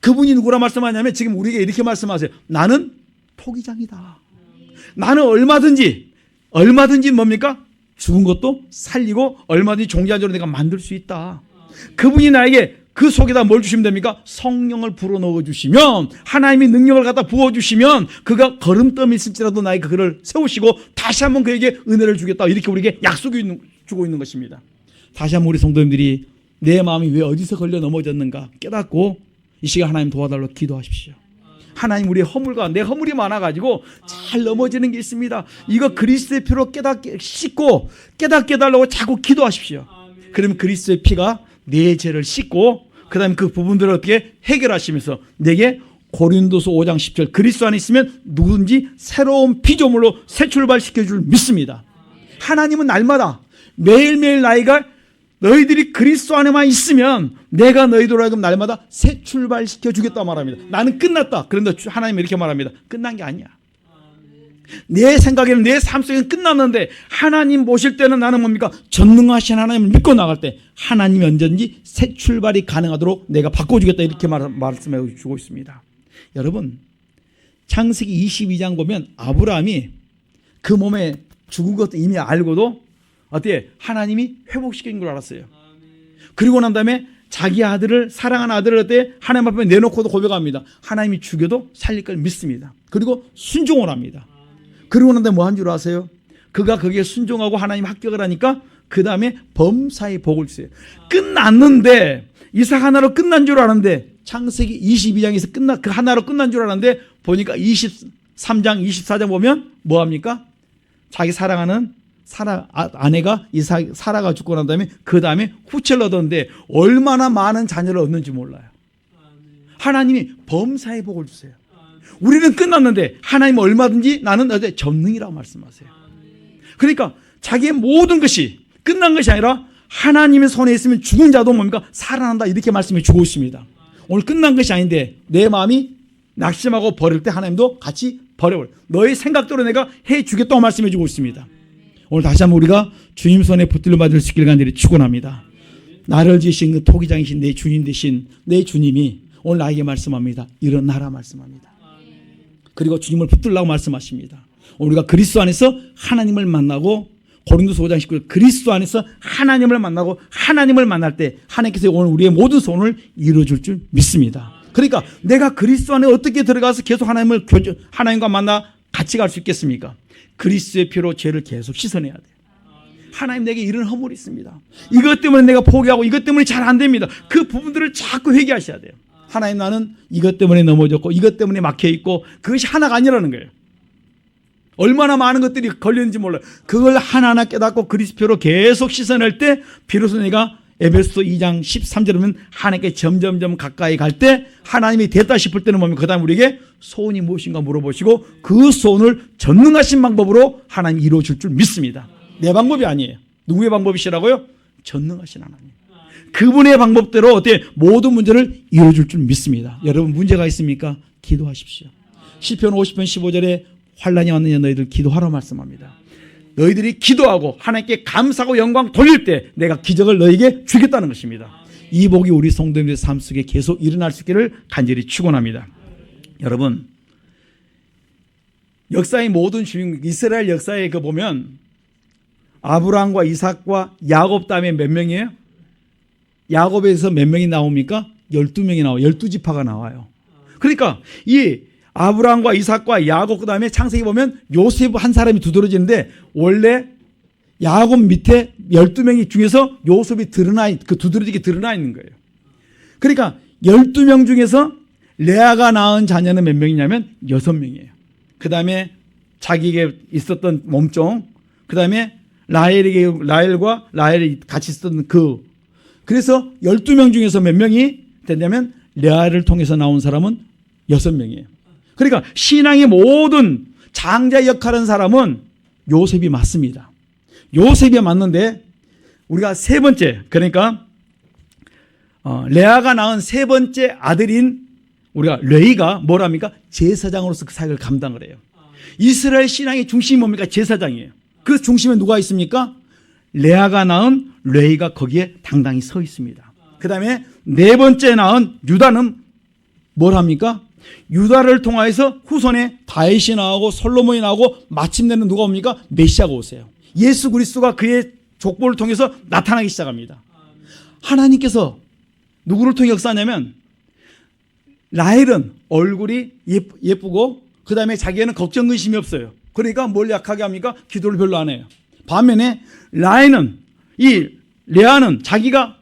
그분이 누구라 말씀하냐면 지금 우리에게 이렇게 말씀하세요. 나는 토기장이다. 나는 얼마든지 뭡니까? 죽은 것도 살리고 얼마든지 종자한 자로 내가 만들 수 있다. 그분이 나에게 그 속에다 뭘 주시면 됩니까? 성령을 불어넣어 주시면 하나님이 능력을 갖다 부어주시면 그가 걸음더미 있을지라도 나에게 그를 세우시고 다시 한번 그에게 은혜를 주겠다. 이렇게 우리에게 약속을 주고 있는 것입니다. 다시 한번 우리 성도님들이 내 마음이 왜 어디서 걸려 넘어졌는가 깨닫고 이 시간 하나님 도와달라고 기도하십시오. 하나님 우리의 허물과 내 허물이 많아가지고 잘 넘어지는 게 있습니다. 이거 그리스도의 피로 깨닫게 씻고 깨닫게 해달라고 자꾸 기도하십시오. 그러면 그리스도의 피가 내 죄를 씻고 그 다음에 그 부분들을 어떻게 해결하시면서 내게 고린도서 5장 10절 그리스도 안에 있으면 누구든지 새로운 피조물로 새 출발시켜 줄 믿습니다. 하나님은 날마다 매일매일 나이가 너희들이 그리스도 안에만 있으면 내가 너희들 하여금 날마다 새 출발시켜 주겠다 말합니다. 나는 끝났다. 그런데 하나님은 이렇게 말합니다. 끝난 게 아니야. 내 생각에는 내 삶 속에는 끝났는데 하나님 보실 때는 나는 뭡니까? 전능하신 하나님을 믿고 나갈 때 하나님이 언제든지 새 출발이 가능하도록 내가 바꿔주겠다 이렇게 말씀해 주고 있습니다. 여러분 창세기 22장 보면 아브라함이 그 몸에 죽은 것도 이미 알고도 어때요? 하나님이 회복시킨 걸 알았어요. 그리고 난 다음에 자기 아들을 사랑하는 아들을 어때? 하나님 앞에 내놓고도 고백합니다. 하나님이 죽여도 살릴 걸 믿습니다. 그리고 순종을 합니다. 그리고 난 다음에 뭐 한 줄 아세요? 그가 거기에 순종하고 하나님 합격을 하니까 그 다음에 범사의 복을 주세요. 끝났는데 이삭 하나로 끝난 줄 알았는데 창세기 22장에서 그 하나로 끝난 줄 알았는데 보니까 23장 24장 보면 뭐합니까? 자기 사랑하는 아내가 사라가 죽고 난 다음에 그 다음에 후체를 얻었는데 얼마나 많은 자녀를 얻는지 몰라요. 하나님이 범사의 복을 주세요. 우리는 끝났는데 하나님은 얼마든지 나는 어제 전능이라고 말씀하세요. 그러니까 자기의 모든 것이 끝난 것이 아니라 하나님의 손에 있으면 죽은 자도 뭡니까? 살아난다 이렇게 말씀해 주고 있습니다. 오늘 끝난 것이 아닌데 내 마음이 낙심하고 버릴 때 하나님도 같이 버려버려. 너의 생각대로 내가 해주겠다고 말씀해 주고 있습니다. 오늘 다시 한번 우리가 주님 손에 붙들려 받을 수 있길 간절히 축원합니다. 나를 지으신 그 토기장이신 내 주님 되신 내 주님이 오늘 나에게 말씀합니다. 일어나라 말씀합니다. 그리고 주님을 붙들라고 말씀하십니다. 우리가 그리스도 안에서 하나님을 만나고 고린도서 5장 19절 그리스도 안에서 하나님을 만나고 하나님을 만날 때 하나님께서 오늘 우리의 모든 소원을 이루어줄 줄 믿습니다. 그러니까 내가 그리스도 안에 어떻게 들어가서 계속 하나님과 만나 같이 갈 수 있겠습니까? 그리스도의 피로 죄를 계속 씻어내야 돼요. 하나님 내게 이런 허물이 있습니다. 이것 때문에 내가 포기하고 이것 때문에 잘 안 됩니다. 그 부분들을 자꾸 회개하셔야 돼요. 하나님 나는 이것 때문에 넘어졌고 이것 때문에 막혀있고 그것이 하나가 아니라는 거예요. 얼마나 많은 것들이 걸렸는지 몰라요. 그걸 하나하나 깨닫고 그리스도로 계속 씻어낼 때 비로소 내가 에베소서 2장 13절에 보면 하나님께 점점점 가까이 갈 때 하나님이 됐다 싶을 때는 뭡니까? 그 다음 우리에게 소원이 무엇인가 물어보시고 그 소원을 전능하신 방법으로 하나님이 이루어줄 줄 믿습니다. 내 방법이 아니에요. 누구의 방법이시라고요? 전능하신 하나님. 그분의 방법대로 어떻게 모든 문제를 이루어줄 줄 믿습니다. 여러분 문제가 있습니까? 기도하십시오. 시편 50편 15절에 환난이 왔느냐 너희들 기도하라 말씀합니다. 너희들이 기도하고 하나님께 감사하고 영광 돌릴 때 내가 기적을 너희에게 주겠다는 것입니다. 이 복이 우리 성도님들의 삶 속에 계속 일어날 수 있기를 간절히 축원합니다. 여러분 역사의 모든 주인공 이스라엘 역사에 그 보면 아브라함과 이삭과 야곱 다음에 몇 명이에요? 야곱에서 몇 명이 나옵니까? 12명이 나와요. 12지파가 나와요. 그러니까 이 아브라함과 이삭과 야곱 그 다음에 창세기 보면 요셉 한 사람이 두드러지는데 원래 야곱 밑에 12명이 중에서 요셉이 두드러지게 드러나 있는 거예요. 그러니까 12명 중에서 레아가 낳은 자녀는 몇 명이냐면 6명이에요. 그 다음에 자기에게 있었던 몸종 그 다음에 라헬과 라헬이 같이 있었던 그래서 12명 중에서 몇 명이 됐냐면 레아를 통해서 나온 사람은 6명이에요. 그러니까 신앙의 모든 장자 역할을 사람은 요셉이 맞습니다. 요셉이 맞는데 우리가 세 번째, 그러니까 레아가 낳은 세 번째 아들인 우리가 레이가 뭐랍니까? 제사장으로서 그 사역을 감당을 해요. 이스라엘 신앙의 중심이 뭡니까? 제사장이에요. 그 중심에 누가 있습니까? 레아가 낳은 레이가 거기에 당당히 서 있습니다. 그 다음에 네 번째 낳은 유다는 뭘 합니까? 유다를 통하여서 후손에 다윗이 나오고 솔로몬이 나오고 마침내는 누가 옵니까? 메시아가 오세요. 예수 그리스도가 그의 족보를 통해서 나타나기 시작합니다. 하나님께서 누구를 통해 역사하냐면 라헬은 얼굴이 예쁘고 그 다음에 자기에는 걱정 근심이 없어요. 그러니까 뭘 약하게 합니까? 기도를 별로 안 해요. 반면에 레아는 자기가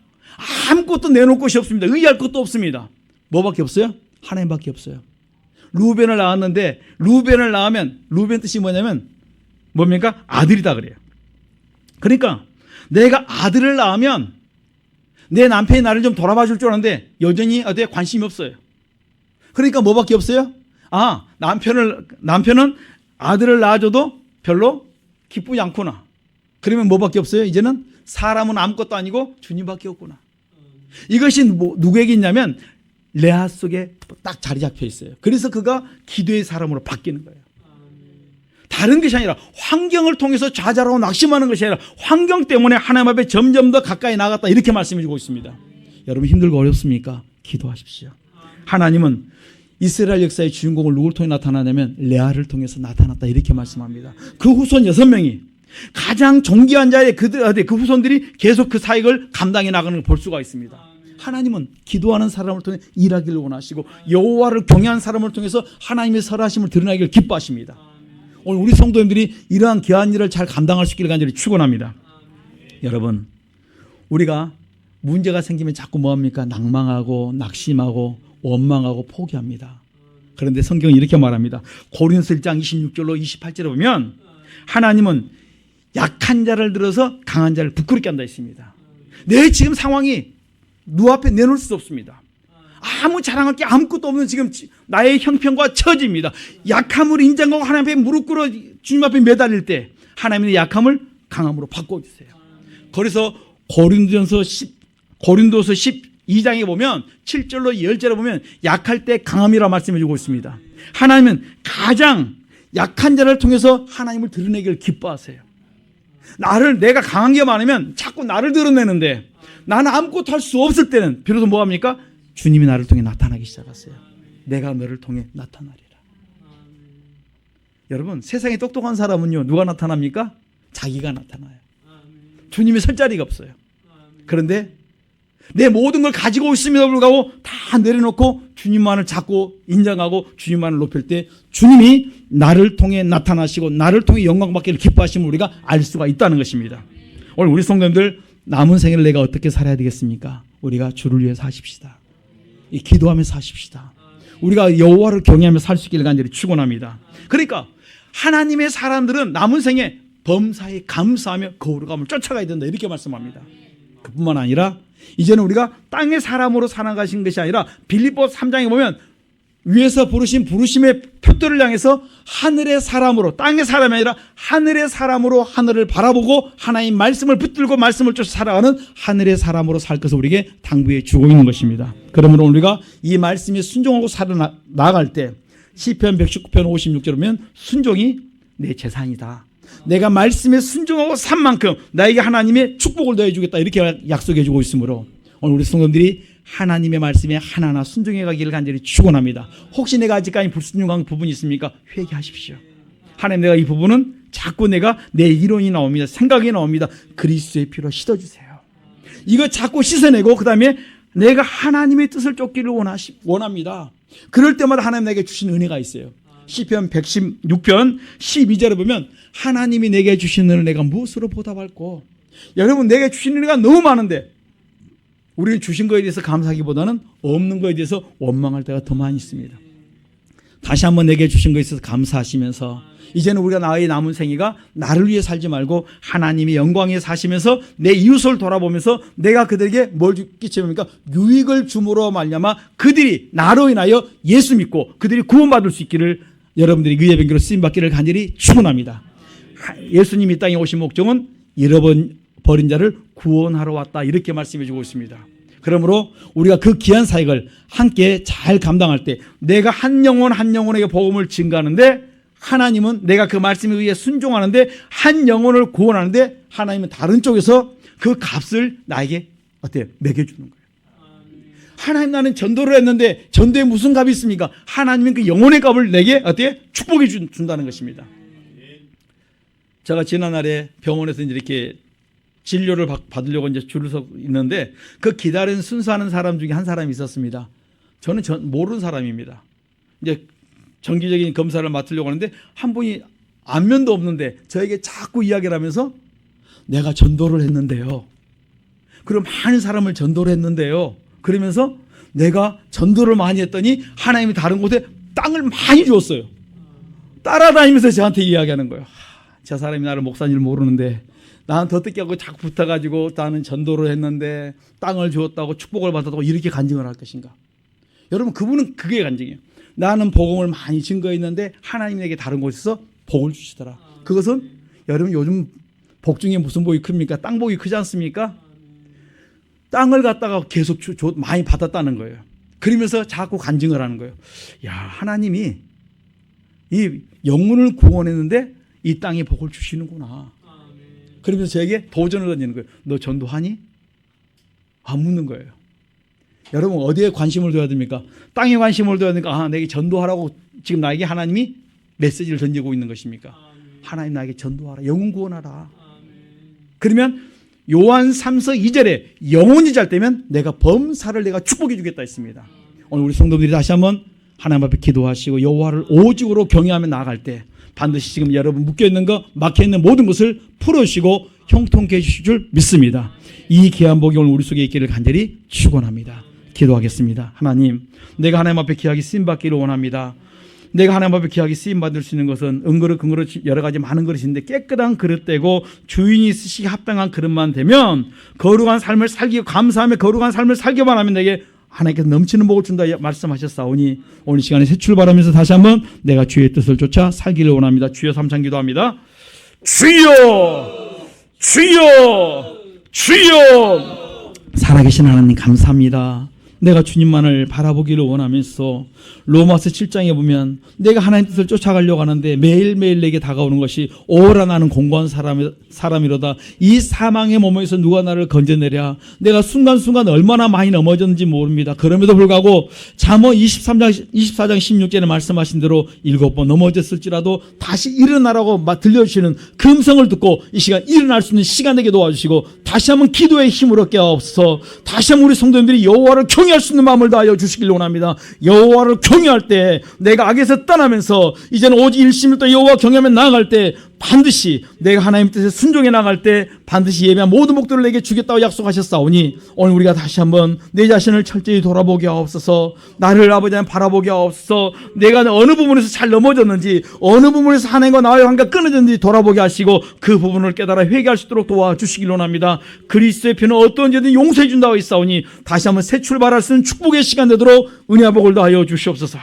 아무것도 내놓을 것이 없습니다. 의지할 것도 없습니다. 뭐밖에 없어요? 하나님밖에 없어요. 루벤을 낳았는데 루벤을 낳으면 루벤 뜻이 뭐냐면 뭡니까? 아들이다 그래요. 그러니까 내가 아들을 낳으면 내 남편이 나를 좀 돌아봐 줄 줄 아는데 여전히 어디에 관심이 없어요. 그러니까 뭐밖에 없어요? 남편은 아들을 낳아줘도 별로 기쁘지 않구나. 그러면 뭐밖에 없어요? 이제는 사람은 아무것도 아니고 주님밖에 없구나. 이것이 누구에게 있냐면 레아 속에 딱 자리 잡혀 있어요. 그래서 그가 기도의 사람으로 바뀌는 거예요. 다른 것이 아니라 환경을 통해서 좌절하고 낙심하는 것이 아니라 환경 때문에 하나님 앞에 점점 더 가까이 나갔다 이렇게 말씀해 주고 있습니다. 여러분 힘들고 어렵습니까? 기도하십시오. 하나님은 이스라엘 역사의 주인공을 누구를 통해 나타나냐면 레아를 통해서 나타났다 이렇게 말씀합니다. 그 후손 6명이 가장 존귀한 자의 그 후손들이 계속 그 사역을 감당해 나가는 걸 볼 수가 있습니다. 하나님은 기도하는 사람을 통해 일하기를 원하시고 여호와를 경외하는 사람을 통해서 하나님의 선하심을 드러나기를 기뻐하십니다. 오늘 우리 성도님들이 이러한 귀한 일을 잘 감당할 수 있기를 간절히 축원합니다. 여러분, 우리가 문제가 생기면 자꾸 뭐합니까? 낭망하고 낙심하고 원망하고 포기합니다. 그런데 성경은 이렇게 말합니다. 고린도서 1장 26절로 28절에 보면 하나님은 약한 자를 들어서 강한 자를 부끄럽게 한다 했습니다. 내 지금 상황이 눈앞에 내놓을 수 없습니다. 아무 자랑할 게 아무것도 없는 지금 나의 형편과 처지입니다. 약함을 인정하고 하나님 앞에 무릎 꿇어 주님 앞에 매달릴 때 하나님의 약함을 강함으로 바꿔주세요. 그래서 고린도서 12장에 보면 7절로 10절에 보면 약할 때 강함이라 말씀해 주고 있습니다. 하나님은 가장 약한 자를 통해서 하나님을 드러내기를 기뻐하세요. 내가 강한 게 많으면 자꾸 나를 드러내는데 나는 아무것도 할 수 없을 때는 비로소 뭐합니까? 주님이 나를 통해 나타나기 시작하세요. 내가 너를 통해 나타나리라. 여러분, 세상에 똑똑한 사람은요 누가 나타납니까? 자기가 나타나요. 주님이 설 자리가 없어요. 그런데 내 모든 걸 가지고 있음에도 불구하고 다 내려놓고 주님만을 잡고 인정하고 주님만을 높일 때 주님이 나를 통해 나타나시고 나를 통해 영광받기를 기뻐하시면 우리가 알 수가 있다는 것입니다. 오늘 우리 성도님들 남은 생애를 내가 어떻게 살아야 되겠습니까? 우리가 주를 위해 사십시다. 기도하며 사십시다. 우리가 여호와를 경외하며 살 수 있기를 간절히 축원합니다. 그러니까 하나님의 사람들은 남은 생에 범사에 감사하며 거룩함을 쫓아가야 된다 이렇게 말씀합니다. 그뿐만 아니라 이제는 우리가 땅의 사람으로 살아가신 것이 아니라 빌립보 3장에 보면 위에서 부르신 부르심의 표대를 향해서 하늘의 사람으로, 땅의 사람이 아니라 하늘의 사람으로 하늘을 바라보고 하나님 말씀을 붙들고 말씀을 쫓아 살아가는 하늘의 사람으로 살 것을 우리에게 당부해 주고 있는 것입니다. 그러므로 우리가 이 말씀에 순종하고 살아나갈 때 시편 119편 56절에 보면 순종이 내 재산이다. 내가 말씀에 순종하고 산 만큼 나에게 하나님의 축복을 더해 주겠다 이렇게 약속해 주고 있으므로 오늘 우리 성도님들이 하나님의 말씀에 하나하나 순종해 가기를 간절히 축원합니다. 혹시 내가 아직까지 불순종한 부분이 있습니까? 회개하십시오. 하나님, 내가 이 부분은 자꾸 내가 내 이론이 나옵니다. 생각이 나옵니다. 그리스도의 피로 씻어주세요. 이거 자꾸 씻어내고 그 다음에 내가 하나님의 뜻을 쫓기를 원합니다. 그럴 때마다 하나님 내게 주신 은혜가 있어요. 시편 116편 12절에 보면 하나님이 내게 주신 은혜를 내가 무엇으로 보답할꼬. 여러분, 내게 주신 은혜가 너무 많은데 우리는 주신 거에 대해서 감사하기보다는 없는 거에 대해서 원망할 때가 더 많이 있습니다. 다시 한번 내게 주신 것에 있어서 감사하시면서 이제는 우리가 나의 남은 생애가 나를 위해 살지 말고 하나님이 영광에 사시면서 내 이웃을 돌아보면서 내가 그들에게 뭘 끼치십니까? 유익을 줌으로 말미암아 그들이 나로 인하여 예수 믿고 그들이 구원받을 수 있기를 여러분들이 의의 변기로 쓰임받기를 간절히 축원합니다. 예수님이 이 땅에 오신 목적은 잃어버린 자를 구원하러 왔다, 이렇게 말씀해 주고 있습니다. 그러므로 우리가 그 귀한 사역을 함께 잘 감당할 때 내가 한 영혼 한 영혼에게 복음을 증거하는데 하나님은 내가 그 말씀에 의해 순종하는데 한 영혼을 구원하는데 하나님은 다른 쪽에서 그 값을 나에게 어때요? 매겨주는 거예요. 하나님, 나는 전도를 했는데 전도에 무슨 값이 있습니까? 하나님은 그 영혼의 값을 내게 어때요? 축복해 준다는 것입니다. 제가 지난날에 병원에서 이렇게 진료를 받으려고 이제 줄을 서 있는데 그 기다리는 순서하는 사람 중에 한 사람이 있었습니다. 저는 모르는 사람입니다. 이제 정기적인 검사를 맡으려고 하는데 한 분이 안면도 없는데 저에게 자꾸 이야기를 하면서 내가 전도를 했는데요. 그럼 많은 사람을 전도를 했는데요. 그러면서 내가 전도를 많이 했더니 하나님이 다른 곳에 땅을 많이 주었어요. 따라다니면서 저한테 이야기하는 거예요. 저 사람이 나를 목사님을 모르는데 나는 더 듣게 하고 자꾸 붙어가지고 나는 전도를 했는데 땅을 주었다고 축복을 받았다고 이렇게 간증을 할 것인가. 여러분, 그분은 그게 간증이에요. 나는 복음을 많이 증거했는데 하나님에게 다른 곳에서 복을 주시더라. 그것은 여러분 요즘 복 중에 무슨 복이 큽니까? 땅 복이 크지 않습니까? 땅을 갖다가 계속 많이 받았다는 거예요. 그러면서 자꾸 간증을 하는 거예요. 야, 하나님이 이 영혼을 구원했는데 이 땅에 복을 주시는구나. 그러면서 저에게 도전을 던지는 거예요. 너 전도하니? 안 묻는 거예요. 여러분, 어디에 관심을 둬야 됩니까? 땅에 관심을 둬야 됩니까? 내게 전도하라고 지금 나에게 하나님이 메시지를 던지고 있는 것입니까? 하나님, 나에게 전도하라, 영혼 구원하라. 그러면 요한 3서 2절에 영혼이 잘 되면 내가 범사를 내가 축복해 주겠다 했습니다. 오늘 우리 성도들이 다시 한번 하나님 앞에 기도하시고 여호와를 오직으로 경외하며 나아갈 때 반드시 지금 여러분 묶여있는 거, 막혀있는 모든 것을 풀어주시고 형통케 해주실 줄 믿습니다. 이 귀한 복이 오늘 우리 속에 있기를 간절히 축원합니다. 기도하겠습니다. 하나님, 내가 하나님 앞에 귀하게 쓰임받기를 원합니다. 내가 하나님 앞에 귀하게 쓰임받을 수 있는 것은 은그릇, 금그릇 여러 가지 많은 그릇이 있는데 깨끗한 그릇 되고 주인이 쓰시기 합당한 그릇만 되면 거룩한 삶을 살기고 감사하며 거룩한 삶을 살기만 하면 내게 하나님께서 넘치는 복을 준다 말씀하셨사오니 오늘 시간에 새 출발하면서 다시 한번 내가 주의 뜻을 쫓아 살기를 원합니다. 주여 삼창 기도합니다. 주여, 주여, 주여. 살아계신 하나님 감사합니다. 내가 주님만을 바라보기를 원하면서 로마서 7장에 보면 내가 하나님 뜻을 쫓아가려고 하는데 매일매일 내게 다가오는 것이 오라 나는 공고한 사람이로다. 이 사망의 몸에서 누가 나를 건져내랴. 내가 순간순간 얼마나 많이 넘어졌는지 모릅니다. 그럼에도 불구하고 잠언 24장 16절에 말씀하신 대로 7번 넘어졌을지라도 다시 일어나라고 들려주시는 금성을 듣고 이 시간 일어날 수 있는 시간 되게 도와주시고 다시 한번 기도의 힘을 얻게 하옵소서. 다시 한번 우리 성도님들이 여호와를 경외할 수 있는 마음을 다하여 주시길 원합니다. 여호와를 경외할 때 내가 악에서 떠나면서 이제는 오직 일심을 또 여호와 경외하며 나아갈 때 반드시 내가 하나님 뜻에 순종해 나갈 때 반드시 예배한 모든 목들을 내게 주겠다고 약속하셨사오니 오늘 우리가 다시 한번 내 자신을 철저히 돌아보게 하옵소서. 나를 아버지 하나님 바라보게 하옵소서. 내가 어느 부분에서 잘 넘어졌는지 어느 부분에서 하나님과 나와의 관계가 끊어졌는지 돌아보게 하시고 그 부분을 깨달아 회개할 수 있도록 도와주시길 원합니다. 그리스도의 피는 어떤 죄든 용서해 준다고 했사오니 다시 한번 새 출발할 수 있는 축복의 시간 되도록 은혜와 복을 더하여 주시옵소서.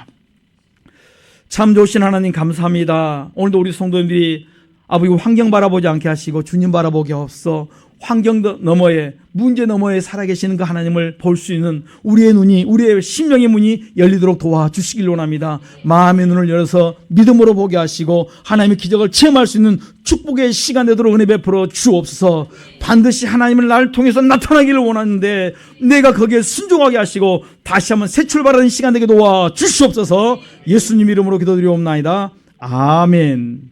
참 좋으신 하나님 감사합니다. 오늘도 우리 성도님들이 아버지 환경 바라보지 않게 하시고 주님 바라보게 하옵소서. 환경 너머에 문제 너머에 살아계시는 그 하나님을 볼 수 있는 우리의 눈이 우리의 심령의 문이 열리도록 도와주시길 원합니다. 마음의 눈을 열어서 믿음으로 보게 하시고 하나님의 기적을 체험할 수 있는 축복의 시간 되도록 은혜 베풀어 주옵소서. 반드시 하나님을 나를 통해서 나타나기를 원하는데 내가 거기에 순종하게 하시고 다시 한번 새 출발하는 시간 되게 도와주시옵소서. 예수님 이름으로 기도드리옵나이다. 아멘.